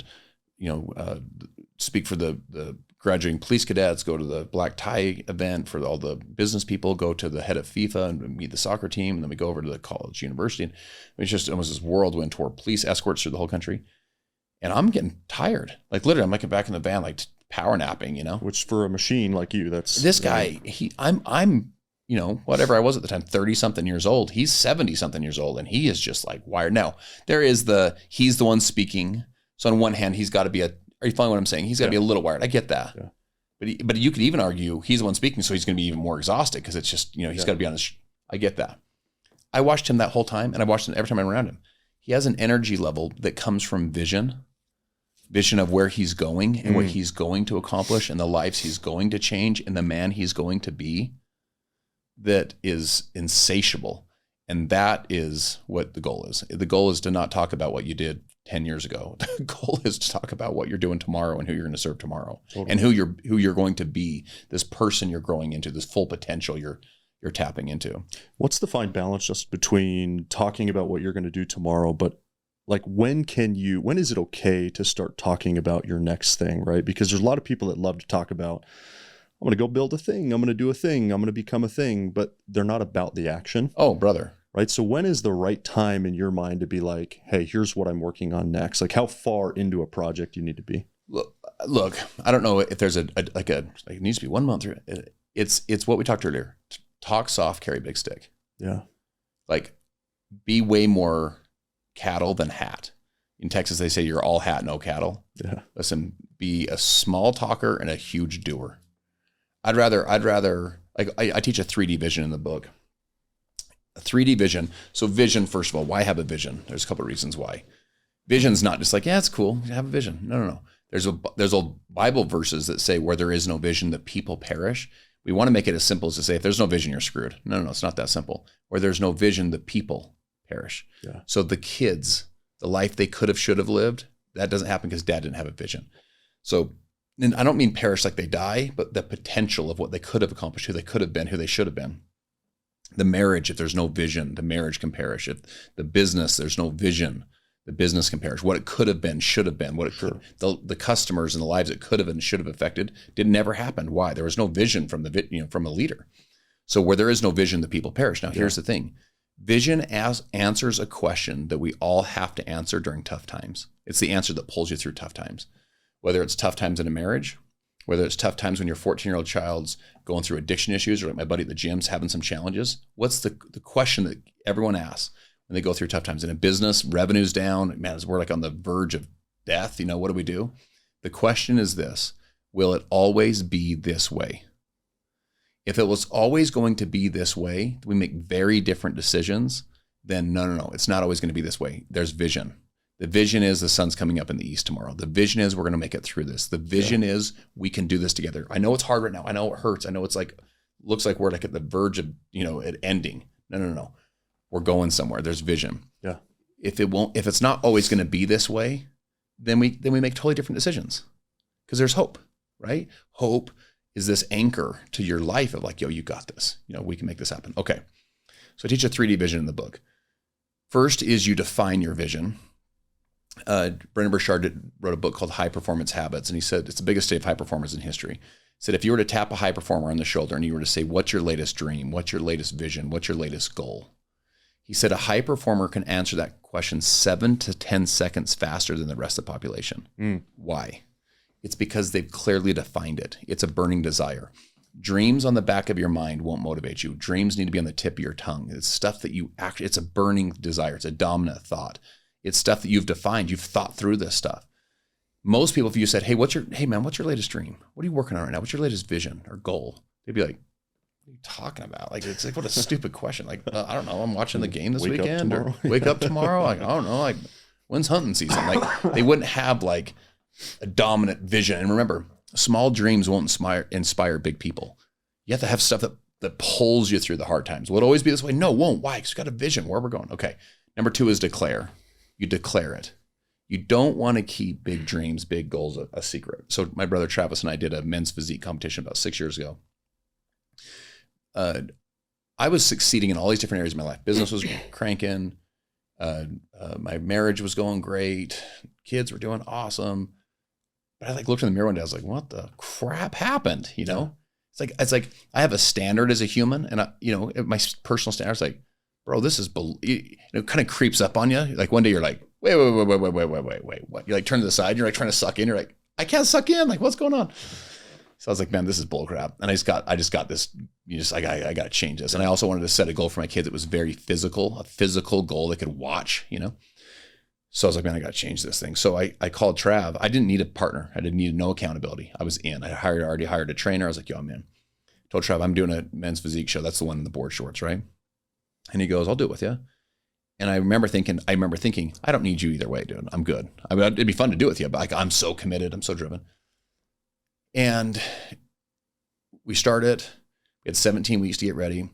speak for the graduating police cadets, go to the black tie event for all the business people, go to the head of FIFA and meet the soccer team. And then we go over to the college university. And it's just almost this whirlwind tour, police escorts through the whole country. And I'm getting tired. Like literally, I'm like back in the van, like power napping, Which for a machine like you, that's... This guy, I'm whatever I was at the time, 30 something years old. He's 70 something years old. And he is just like wired. Now, he's the one speaking. So on one hand, he's got to be are you following what I'm saying? He's got to be a little wired. I get that. Yeah. But you could even argue he's the one speaking, so he's going to be even more exhausted because it's just, he's got to be on his... I get that. I watched him that whole time, and I watched him every time I'm around him. He has an energy level that comes from vision of where he's going and what he's going to accomplish and the lives he's going to change and the man he's going to be, that is insatiable. And that is what the goal is. The goal is to not talk about what you did 10 years ago. The goal is to talk about what you're doing tomorrow and who you're going to serve tomorrow, Totally. and who you're going to be, this person you're growing into, this full potential you're tapping into. What's the fine balance just between talking about what you're going to do tomorrow, but like when is it okay to start talking about your next thing, right? Because there's a lot of people that love to talk about, I'm going to go build a thing, I'm going to do a thing, I'm going to become a thing, but they're not about the action. Oh, brother. Right. So when is the right time in your mind to be like, hey, here's what I'm working on next? Like how far into a project you need to be? Look, I don't know if there's it needs to be 1 month. It's what we talked earlier. Talk soft, carry big stick. Yeah. Like be way more cattle than hat. In Texas, they say you're all hat, no cattle. Yeah. Listen, be a small talker and a huge doer. I'd rather like I teach a 3D vision in the book. A 3D vision. So vision, first of all, why have a vision? There's a couple of reasons why. Vision's not just like, yeah, it's cool, have a vision. No. There's old Bible verses that say where there is no vision, the people perish. We want to make it as simple as to say, if there's no vision, you're screwed. No, it's not that simple. Where there's no vision, the people perish. Yeah. So the kids, the life they could have, should have lived, that doesn't happen because dad didn't have a vision. So, and I don't mean perish like they die, but the potential of what they could have accomplished, who they could have been, who they should have been. The marriage, if there's no vision, the marriage can perish. If the business, there's no vision, the business can perish. What it could have been, should have been, what it could, the customers and the lives it could have and should have affected didn't never happen. Why? There was no vision from from a leader. So where there is no vision, the people perish. Now, here's the thing. Vision answers a question that we all have to answer during tough times. It's the answer that pulls you through tough times. Whether it's tough times in a marriage, whether it's tough times when your 14-year-old child's going through addiction issues, or like my buddy at the gym's having some challenges. What's the question that everyone asks when they go through tough times? In a business, revenue's down, man, we're like on the verge of death. What do we do? The question is this: will it always be this way? If it was always going to be this way, we make very different decisions. Then no, it's not always going to be this way. There's vision. The vision is the sun's coming up in the east tomorrow. The vision is we're going to make it through this. The vision is we can do this together. I know it's hard right now. I know it hurts. I know it's like, looks like we're like at the verge of, it ending. No. We're going somewhere. There's vision. Yeah. If it's not always going to be this way, then we make totally different decisions because there's hope, right? Hope is this anchor to your life of like, yo, you got this. We can make this happen. Okay. So I teach a 3D vision in the book. First is you define your vision. Brendon Burchard wrote a book called High Performance Habits, and he said it's the biggest study of high performers in history. He said if you were to tap a high performer on the shoulder and you were to say, what's your latest dream? What's your latest vision? What's your latest goal? He said a high performer can answer that question 7 to 10 seconds faster than the rest of the population. Why? It's because they've clearly defined it. It's a burning desire. Dreams on the back of your mind won't motivate you. Dreams need to be on the tip of your tongue. It's stuff that it's a burning desire. It's a dominant thought. It's stuff that you've defined. You've thought through this stuff. Most people, if you said, hey man, what's your latest dream? What are you working on right now? What's your latest vision or goal? They'd be like, what are you talking about? Like, it's like, what a stupid question. Like, I don't know. I'm watching the game this weekend or wake up tomorrow. Like, I don't know. Like, when's hunting season? Like, they wouldn't have like a dominant vision. And remember, small dreams won't inspire big people. You have to have stuff that pulls you through the hard times. Will it always be this way? No, it won't. Why? Because you've got a vision where we're going. Okay. Number 2 is declare. You declare it. You don't want to keep big dreams, big goals a secret. So my brother Travis and I did a men's physique competition about 6 years ago. I was succeeding in all these different areas of my life. Business was cranking. My marriage was going great. Kids were doing awesome. But I looked in the mirror one day. I was like, what the crap happened? It's like I have a standard as a human. And my personal standard is like, bro, this is, it kind of creeps up on you. Like one day you're like, wait, what? You turn to the side, you're trying to suck in. You're like, I can't suck in. Like, what's going on? So I was like, man, this is bull crap. And I just got this, I got to change this. And I also wanted to set a goal for my kids that was very physical, a physical goal they could watch, So I was like, man, I got to change this thing. So I called Trav. I didn't need a partner. I didn't need no accountability. I was in. I already hired a trainer. I was like, yo, I'm in. Told Trav, I'm doing a men's physique show. That's the one in the board shorts, right? And he goes, I'll do it with you. And I remember thinking, I don't need you either way, dude. I'm good. I mean, it'd be fun to do it with you, but I'm so committed. I'm so driven. And we started. We had 17 weeks to get ready.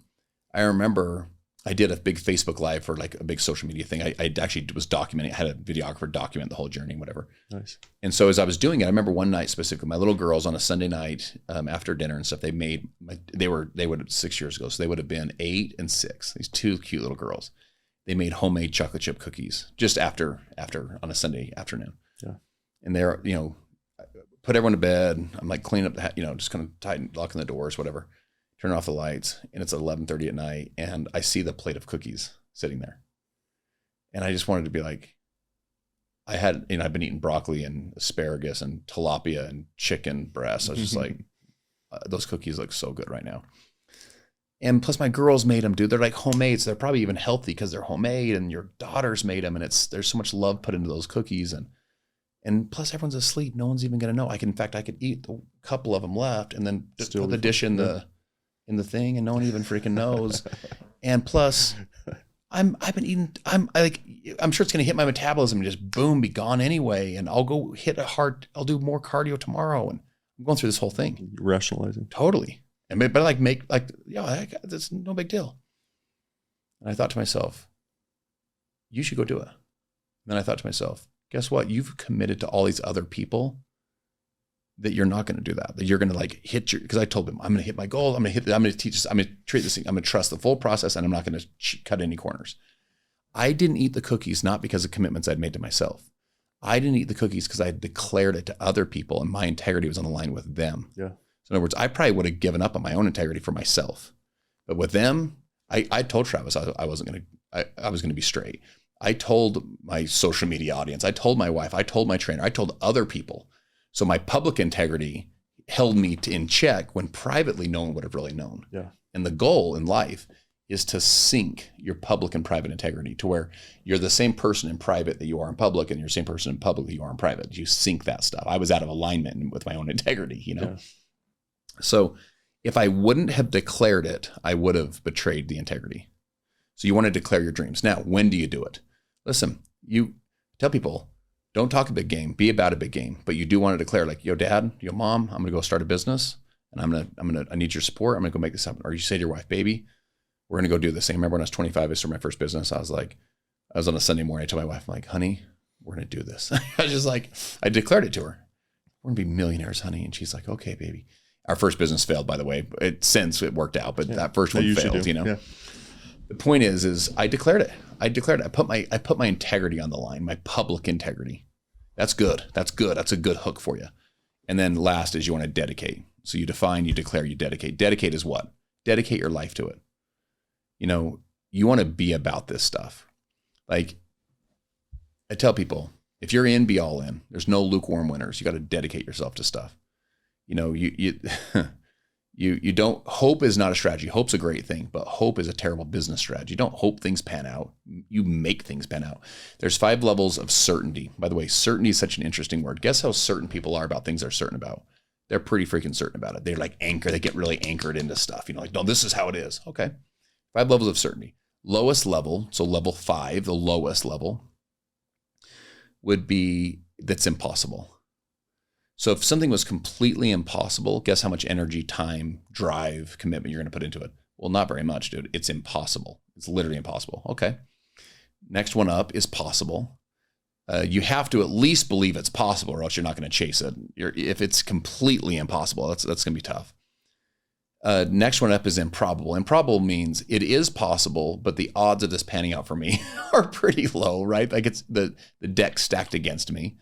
I remember I did a big Facebook Live for like a big social media thing. I actually was documenting. I had a videographer document the whole journey, whatever. Nice. And so as I was doing it, I remember one night specifically, my little girls on a Sunday night after dinner and stuff, they would 6 years ago, so they would have been 8 and 6. These two cute little girls. They made homemade chocolate chip cookies just after on a Sunday afternoon. Yeah. And they're, put everyone to bed. I'm like cleaning up the, just kind of locking the doors, whatever. Turn off the lights, and it's 11:30 at night, and I see the plate of cookies sitting there. And I just wanted to be like, I've been eating broccoli and asparagus and tilapia and chicken breasts. I was just like, those cookies look so good right now. And plus my girls made them, dude. They're like homemade, so they're probably even healthy because they're homemade, and your daughters made them, and there's so much love put into those cookies. And plus everyone's asleep. No one's even going to know. I could eat a couple of them left and then just put the dish in the thing, and no one even freaking knows. And plus I'm sure it's going to hit my metabolism and just boom, be gone anyway. And I'll go I'll do more cardio tomorrow. And I'm going through this whole thing. Rationalizing. Totally. And but that's no big deal. And I thought to myself, you should go do it. And then I thought to myself, guess what? You've committed to all these other people that you're not going to do that you're going to because I told them, I'm going to hit my goal. I'm going to teach this. I'm going to treat this thing. I'm going to trust the full process, and I'm not going to cut any corners. I didn't eat the cookies, not because of commitments I'd made to myself. I didn't eat the cookies because I had declared it to other people, and my integrity was on the line with them. Yeah. So in other words, I probably would have given up on my own integrity for myself, but with them, I told Travis I was going to be straight. I told my social media audience, I told my wife, I told my trainer, I told other people. So my public integrity held me in check when privately no one would have really known. Yeah. And the goal in life is to sync your public and private integrity to where you're the same person in private that you are in public, and you're the same person in public that you are in private. You sync that stuff. I was out of alignment with my own integrity, Yeah. So if I wouldn't have declared it, I would have betrayed the integrity. So you want to declare your dreams. Now, when do you do it? Listen, you tell people, don't talk a big game, be about a big game, but you do want to declare like, yo dad, yo mom, I'm going to go start a business, and I need your support. I'm going to go make this happen. Or you say to your wife, baby, we're going to go do this thing. I remember when I was 25, I started my first business. I was on a Sunday morning. I told my wife, I'm like, honey, we're going to do this. I was just like, I declared it to her. We're going to be millionaires, honey. And she's like, okay, baby. Our first business failed, by the way. Since it worked out, but that first one failed, Yeah. The point is I declared it. I put my integrity on the line, my public integrity. That's good. That's a good hook for you. And then last is you want to dedicate. So you define, you declare, you dedicate. Dedicate is what? Dedicate your life to it. You want to be about this stuff. Like I tell people, if you're in, be all in. There's no lukewarm winners. You got to dedicate yourself to stuff. You don't, hope is not a strategy. Hope's a great thing, but hope is a terrible business strategy. You don't hope things pan out. You make things pan out. There's 5 levels of certainty. By the way, certainty is such an interesting word. Guess how certain people are about things they're certain about? They're pretty freaking certain about it. They're like they get really anchored into stuff. Like, no, this is how it is. Okay. 5 levels of certainty. Lowest level, so level 5, the lowest level, would be that's impossible. So if something was completely impossible, guess how much energy, time, drive, commitment you're going to put into it? Well, not very much, dude. It's impossible. It's literally impossible. Okay. Next one up is possible. You have to at least believe it's possible, or else you're not going to chase it. If it's completely impossible, that's going to be tough. Next one up is improbable. Improbable means it is possible, but the odds of this panning out for me are pretty low, right? Like it's the deck stacked against me.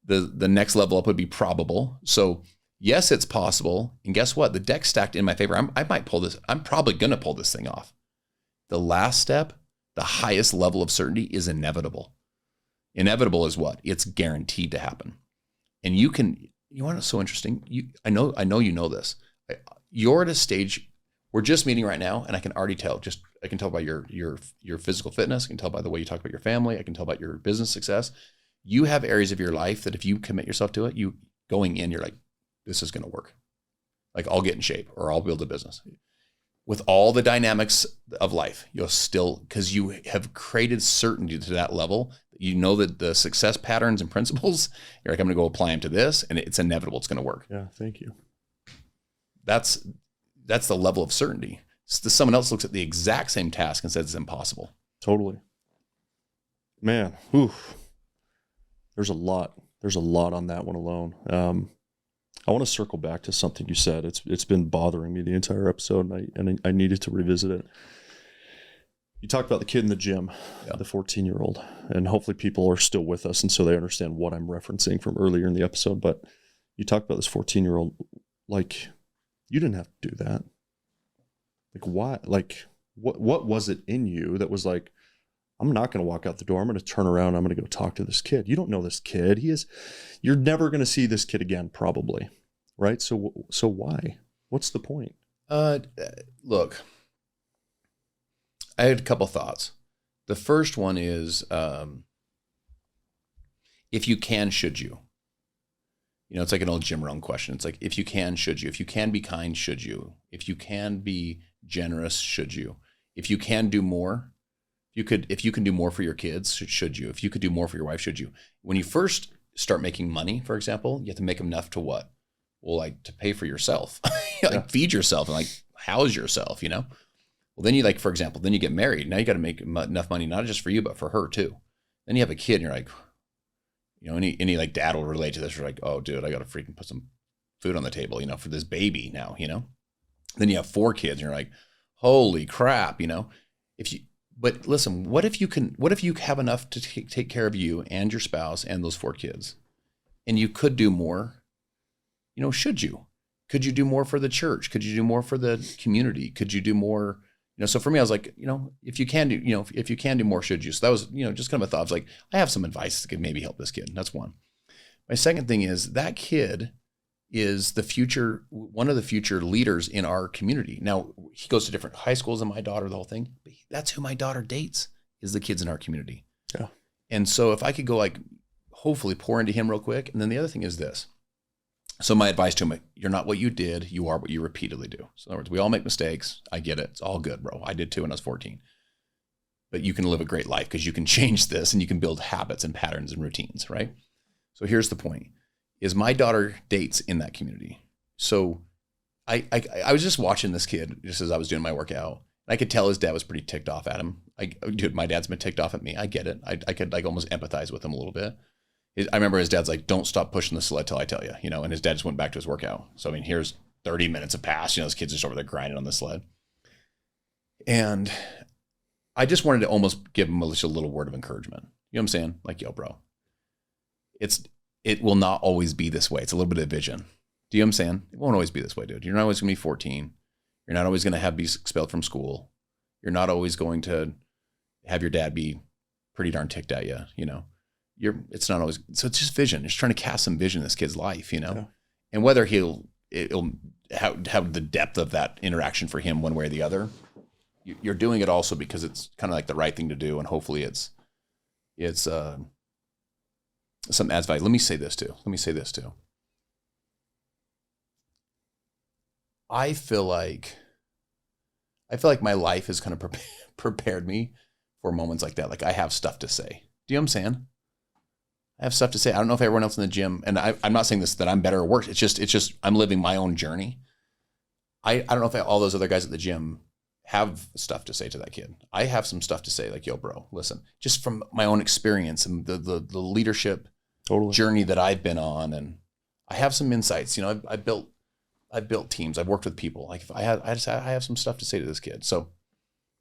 The next level up would be probable. So yes, it's possible. And guess what? The deck's stacked in my favor. I might pull this. I'm probably going to pull this thing off. The last step, the highest level of certainty, is inevitable. Inevitable is what? It's guaranteed to happen. And you know what's so interesting? I know you know this. You're at a stage, we're just meeting right now, and I can already tell. I can tell by your physical fitness. I can tell by the way you talk about your family. I can tell about your business success. You have areas of your life that if you commit yourself to it, you going in, you're like, this is going to work. Like I'll get in shape, or I'll build a business. With all the dynamics of life, you'll still, because you have created certainty to that level, you know that the success patterns and principles, you're like, I'm going to go apply them to this, and it's inevitable. It's going to work. Yeah. Thank you. That's the level of certainty. someone else looks at the exact same task and says it's impossible. Totally. Man, whew. There's a lot on that one alone. I want to circle back to something you said. It's been bothering me the entire episode, and I needed to revisit it. You talked about the kid in the gym, the 14-year-old, and hopefully people are still with us, and so they understand what I'm referencing from earlier in the episode. But you talked about this 14-year-old, like, you didn't have to do that. Like, why? Like, what was it in you that was like, I'm not going to walk out the door. I'm going to turn around. I'm going to go talk to this kid. You don't know this kid. You're never going to see this kid again, probably. Right. So why? What's the point? Look, I had a couple thoughts. The first one is, if you can, should you? You know, it's like an old Jim Rohn question. It's like, if you can, should you? If you can be kind, should you? If you can be generous, should you? If you can do more, if you can do more for your kids, should you? If you could do more for your wife, should you? When you first start making money, for example, you have to make enough to what? Well, like to pay for yourself, feed yourself and like house yourself, you know? Well, then you like, for example, then you get married. Now you got to make enough money, not just for you, but for her too. Then you have a kid and you're like, you know, any like dad will relate to this. You're like, oh dude, I got to freaking put some food on the table, you know, for this baby now, you know? Then you have 4 kids and you're like, holy crap, you know? But listen, what if you have enough to take care of you and your spouse and those 4 kids, and you could do more? You know, should you? Could you do more for the church? Could you do more for the community? Could you do more? You know, so for me, I was like, you know, if you can do more, should you? So that was, you know, just kind of a thought. I was like, I have some advice that could maybe help this kid. That's one. My second thing is that kid is one of the future leaders in our community. Now, he goes to different high schools than my daughter, the whole thing. But that's who my daughter dates, is the kids in our community. Yeah. And so if I could go like, hopefully pour into him real quick. And then the other thing is this. So my advice to him, you're not what you did, you are what you repeatedly do. So in other words, we all make mistakes. I get it. It's all good, bro. I did too when I was 14. But you can live a great life because you can change this and you can build habits and patterns and routines, right? So here's the point, is my daughter dates in that community. So I was just watching this kid just as I was doing my workout. I could tell his dad was pretty ticked off at him. Dude, my dad's been ticked off at me. I get it. I could like almost empathize with him a little bit. I remember his dad's like, don't stop pushing the sled till I tell you, you know, and his dad just went back to his workout. So, I mean, here's 30 minutes have passed, you know, this kid's just over there grinding on the sled. And I just wanted to almost give him just a little word of encouragement. You know what I'm saying? Like, yo, bro, it will not always be this way. It's a little bit of vision. Do you know what I'm saying? It won't always be this way, dude. You're not always going to be 14. You're not always going to be expelled from school. You're not always going to have your dad be pretty darn ticked at you, you know? It's not always, so it's just vision. Just trying to cast some vision in this kid's life, you know, yeah. And whether it'll have the depth of that interaction for him one way or the other, you're doing it also because it's kind of like the right thing to do. And hopefully it's some adds value. Let me say this too. I feel like my life has kind of prepared me for moments like that. Like I have stuff to say. Do you know what I'm saying? I have stuff to say. I don't know if everyone else in the gym, and I'm not saying this, that I'm better or worse. It's just, I'm living my own journey. I don't know if all those other guys at the gym have stuff to say to that kid. I have some stuff to say, like, yo, bro, listen, just from my own experience and the leadership journey that I've been on. And I have some insights, you know, I built teams. I've worked with people. Like if I have some stuff to say to this kid. So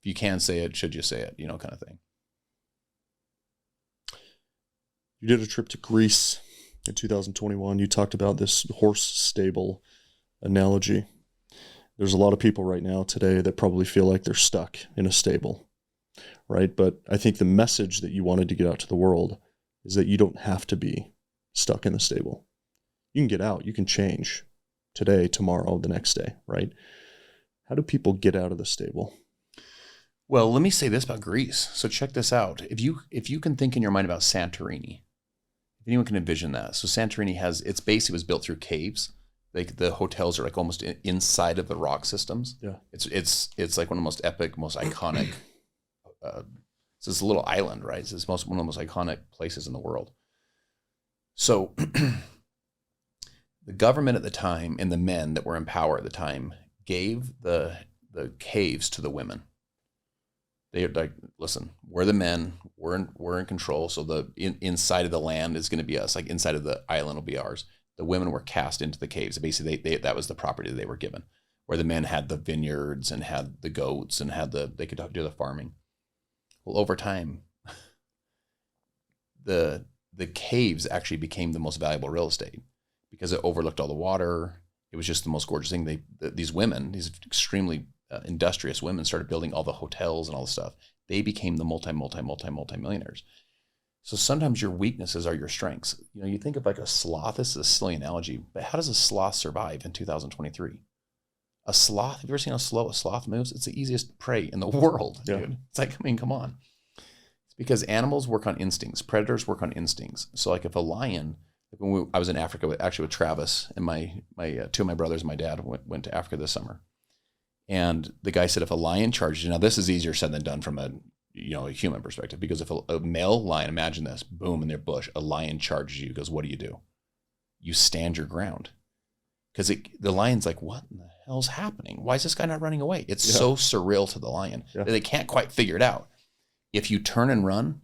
if you can say it, should you say it, you know, kind of thing. You did a trip to Greece in 2021. You talked about this horse stable analogy. There's a lot of people right now today that probably feel like they're stuck in a stable, right? But I think the message that you wanted to get out to the world is that you don't have to be stuck in the stable. You can get out. You can change today, tomorrow, the next day, right? How do people get out of the stable? Well, let me say this about Greece. So check this out. If you can think in your mind about Santorini, if anyone can envision that. So Santorini it's basically was built through caves. Like the hotels are like almost inside of the rock systems. Yeah. It's like one of the most epic, most iconic. It's this little island, right? It's one of the most iconic places in the world. So the government at the time and the men that were in power at the time gave the the caves to the women. They're like, listen, we're the men, we're in control. So the inside of the land is going to be us. Like inside of the island will be ours. The women were cast into the caves. Basically, that was the property that they were given, where the men had the vineyards and had the goats and they could do the farming. Well, over time, the caves actually became the most valuable real estate because it overlooked all the water. It was just the most gorgeous thing. These women, these extremely industrious women, started building all the hotels and all the stuff. They became the multi-millionaires. So sometimes your weaknesses are your strengths. You know, you think of like a sloth. This is a silly analogy, but how does a sloth survive in 2023? A sloth, have you ever seen how slow a sloth moves? It's the easiest prey in the world, dude. It's like, I mean, come on. It's because animals work on instincts. Predators work on instincts. So like if a lion, I was in Africa with Travis and my two of my brothers and my dad went to Africa this summer. And the guy said, if a lion charges you, now this is easier said than done from a human perspective, because if a male lion, imagine this, boom, in their bush, a lion charges you, goes, what do? You stand your ground. Because the lion's like, what in the hell's happening? Why is this guy not running away? It's so surreal to the lion that they can't quite figure it out. If you turn and run,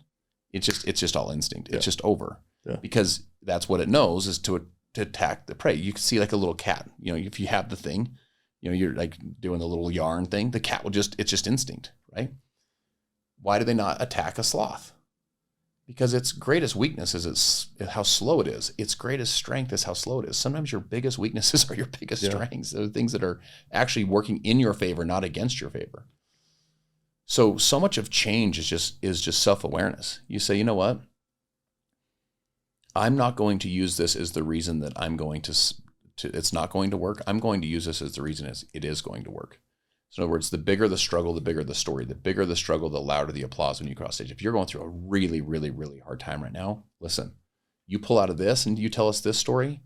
it's just all instinct. It's just over. Yeah. Because that's what it knows, is to attack the prey. You can see like a little cat, if you have the thing, you're like doing the little yarn thing, the cat will it's just instinct, right? Why do they not attack a sloth? Because its greatest weakness is how slow it is. Its greatest strength is how slow it is. Sometimes your biggest weaknesses are your biggest strengths. They're things that are actually working in your favor, not against your favor. So much of change is just self-awareness. You say, you know what? I'm not going to use this as the reason that I'm going to it's not going to work. I'm going to use this as the reason it is going to work. So in other words, the bigger the struggle, the bigger the story. The bigger the struggle, the louder the applause when you cross stage. If you're going through a really, really, really hard time right now, listen, you pull out of this and you tell us this story,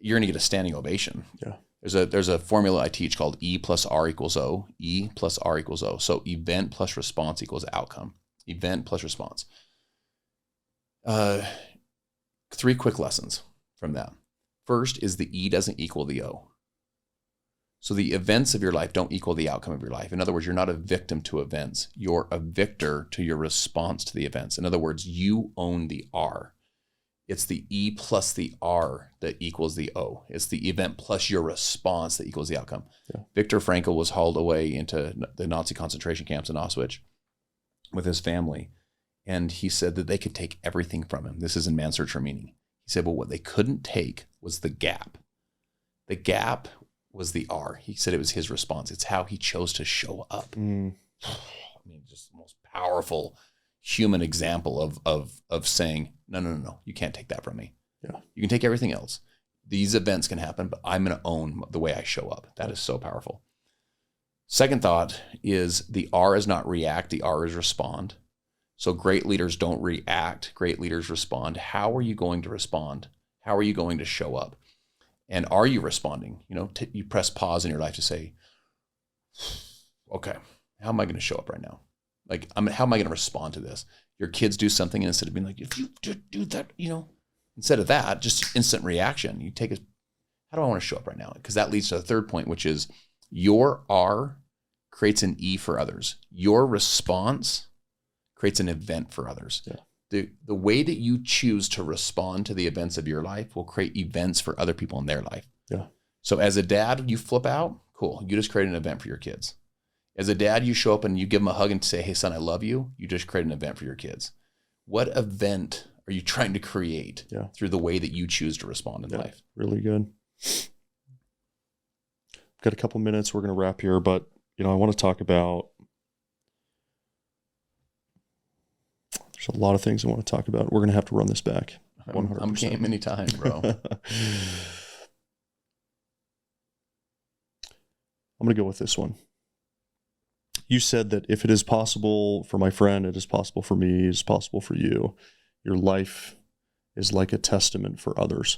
you're going to get a standing ovation. Yeah. There's a formula I teach called E plus R equals O. E plus R equals O. So event plus response equals outcome. Event plus response. 3 quick lessons from that. First is the E doesn't equal the O. So the events of your life don't equal the outcome of your life. In other words, you're not a victim to events. You're a victor to your response to the events. In other words, you own the R. It's the E plus the R that equals the O. It's the event plus your response that equals the outcome. Yeah. Viktor Frankl was hauled away into the Nazi concentration camps in Auschwitz with his family. And he said that they could take everything from him. This is in Man's Search for Meaning. He said, well, what they couldn't take was the gap. The gap was the R. He said it was his response. It's how he chose to show up. I mean, just the most powerful human example of saying, no, you can't take that from me. Yeah. You can take everything else. These events can happen, but I'm going to own the way I show up. That is so powerful. Second thought is the R is not react. The R is respond. So great leaders don't react. Great leaders respond. How are you going to respond? How are you going to show up? And are you responding? You press pause in your life to say, okay, how am I going to show up right now? Like, how am I going to respond to this? Your kids do something, and instead of being like, if you do that, instead of that, just instant reaction, you take how do I want to show up right now? Because that leads to the third point, which is your R creates an E for others. Your response creates an event for others. Yeah. The way that you choose to respond to the events of your life will create events for other people in their life. Yeah. So as a dad, you flip out, cool. You just create an event for your kids. As a dad, you show up and you give them a hug and say, hey, son, I love you. You just create an event for your kids. What event are you trying to create through the way that you choose to respond in life? Really good. Got a couple minutes. We're going to wrap here, but I want to talk about, there's a lot of things I want to talk about. We're going to have to run this back. 100%. I'm game anytime, bro. I'm going to go with this one. You said that if it is possible for my friend, it is possible for me, it is possible for you. Your life is like a testament for others.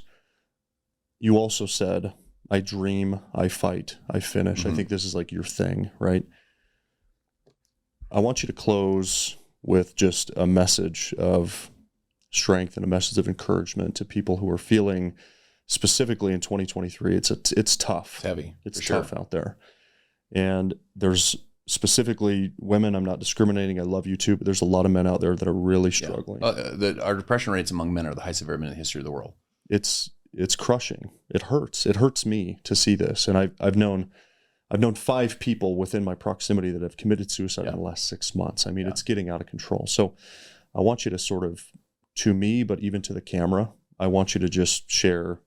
You also said, I dream, I fight, I finish. Mm-hmm. I think this is like your thing, right? I want you to close with just a message of strength and a message of encouragement to people who are feeling, specifically in 2023, it's tough. It's heavy. It's tough out there. And there's specifically women, I'm not discriminating, I love you too, but there's a lot of men out there that are really struggling. Our depression rates among men are the highest they've ever been in the history of the world. It's crushing. It hurts. It hurts me to see this. And I've known 5 people within my proximity that have committed suicide in the last 6 months. I mean, it's getting out of control. So I want you to sort of, to me, but even to the camera, I want you to just share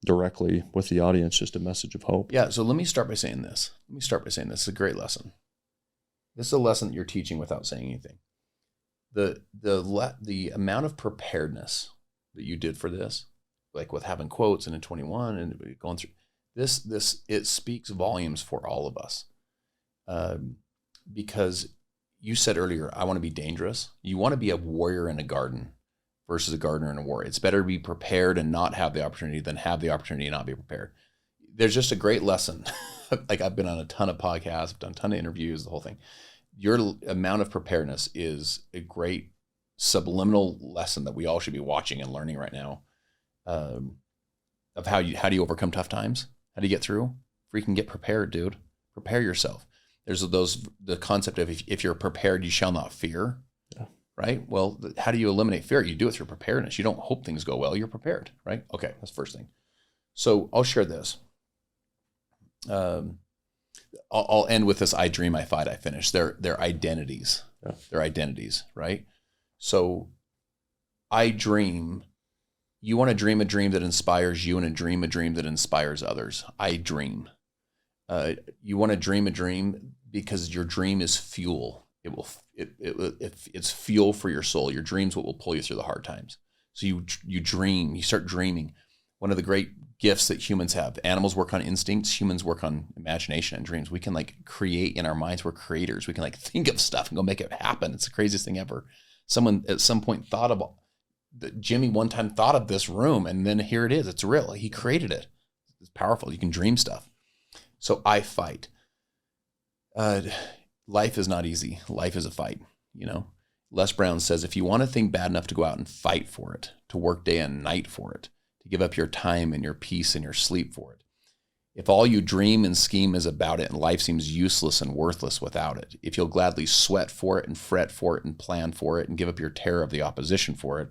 directly with the audience just a message of hope. Yeah. So let me start by saying this. It's a great lesson. This is a lesson that you're teaching without saying anything. The amount of preparedness that you did for this, like with having quotes and in 21 and going through this, it speaks volumes for all of us. Because you said earlier, I want to be dangerous. You want to be a warrior in a garden versus a gardener in a war. It's better to be prepared and not have the opportunity than have the opportunity and not be prepared. There's just a great lesson. Like I've been on a ton of podcasts, I've done a ton of interviews, the whole thing. Your amount of preparedness is a great subliminal lesson that we all should be watching and learning right now, of how do you overcome tough times? How do you get through? Freaking get prepared, dude. Prepare yourself. There's the concept of if you're prepared, you shall not fear. Yeah. Right? Well, how do you eliminate fear? You do it through preparedness. You don't hope things go well. You're prepared, right? Okay, that's the first thing. So I'll share this. I'll end with this: I dream, I fight, I finish. They're identities. Yeah. They're identities, right? So I dream. You want to dream a dream that inspires you, and a dream that inspires others. I dream. You want to dream a dream because your dream is fuel. It's fuel for your soul. Your dream's what will pull you through the hard times. So you dream. You start dreaming. One of the great gifts that humans have. Animals work on instincts. Humans work on imagination and dreams. We can create in our minds. We're creators. We can think of stuff and go make it happen. It's the craziest thing ever. Someone at some point thought of Jimmy one time thought of this room, and then here it is. It's real. He created it. It's powerful. You can dream stuff. So I fight. Life is not easy. Life is a fight. Les Brown says, if you want a thing bad enough to go out and fight for it, to work day and night for it, to give up your time and your peace and your sleep for it. If all you dream and scheme is about it and life seems useless and worthless without it, if you'll gladly sweat for it and fret for it and plan for it and give up your terror of the opposition for it,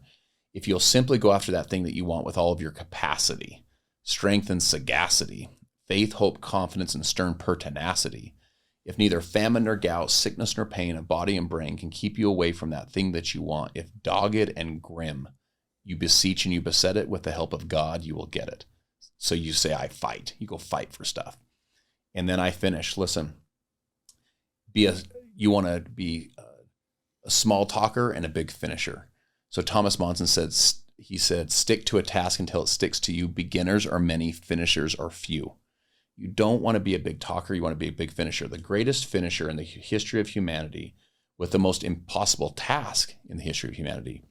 if you'll simply go after that thing that you want with all of your capacity, strength and sagacity, faith, hope, confidence, and stern pertinacity, if neither famine nor gout, sickness nor pain of body and brain can keep you away from that thing that you want, if dogged and grim, you beseech and you beset it with the help of God, you will get it. So you say, I fight. You go fight for stuff. And then I finish. Listen, you want to be a small talker and a big finisher. So Thomas Monson said, stick to a task until it sticks to you. Beginners are many, finishers are few. You don't want to be a big talker. You want to be a big finisher. The greatest finisher in the history of humanity with the most impossible task in the history of humanity.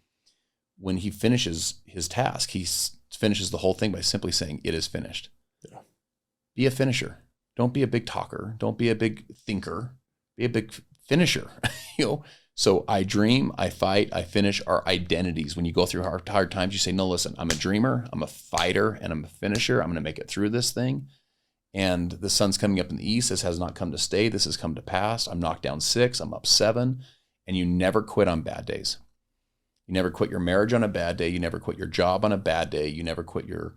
When he finishes his task, he finishes the whole thing by simply saying, it is finished. Yeah. Be a finisher. Don't be a big talker. Don't be a big thinker. Be a big finisher. So I dream, I fight, I finish our identities. When you go through hard times, you say, no, listen, I'm a dreamer, I'm a fighter, and I'm a finisher. I'm going to make it through this thing. And the sun's coming up in the east. This has not come to stay. This has come to pass. I'm knocked down 6. I'm up 7. And you never quit on bad days. You never quit your marriage on a bad day. You never quit your job on a bad day. You never quit your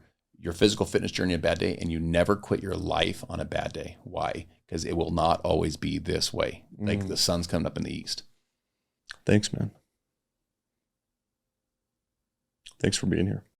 physical fitness journey on a bad day. And you never quit your life on a bad day. Why? Because it will not always be this way. Like the sun's coming up in the east. Thanks, man. Thanks for being here.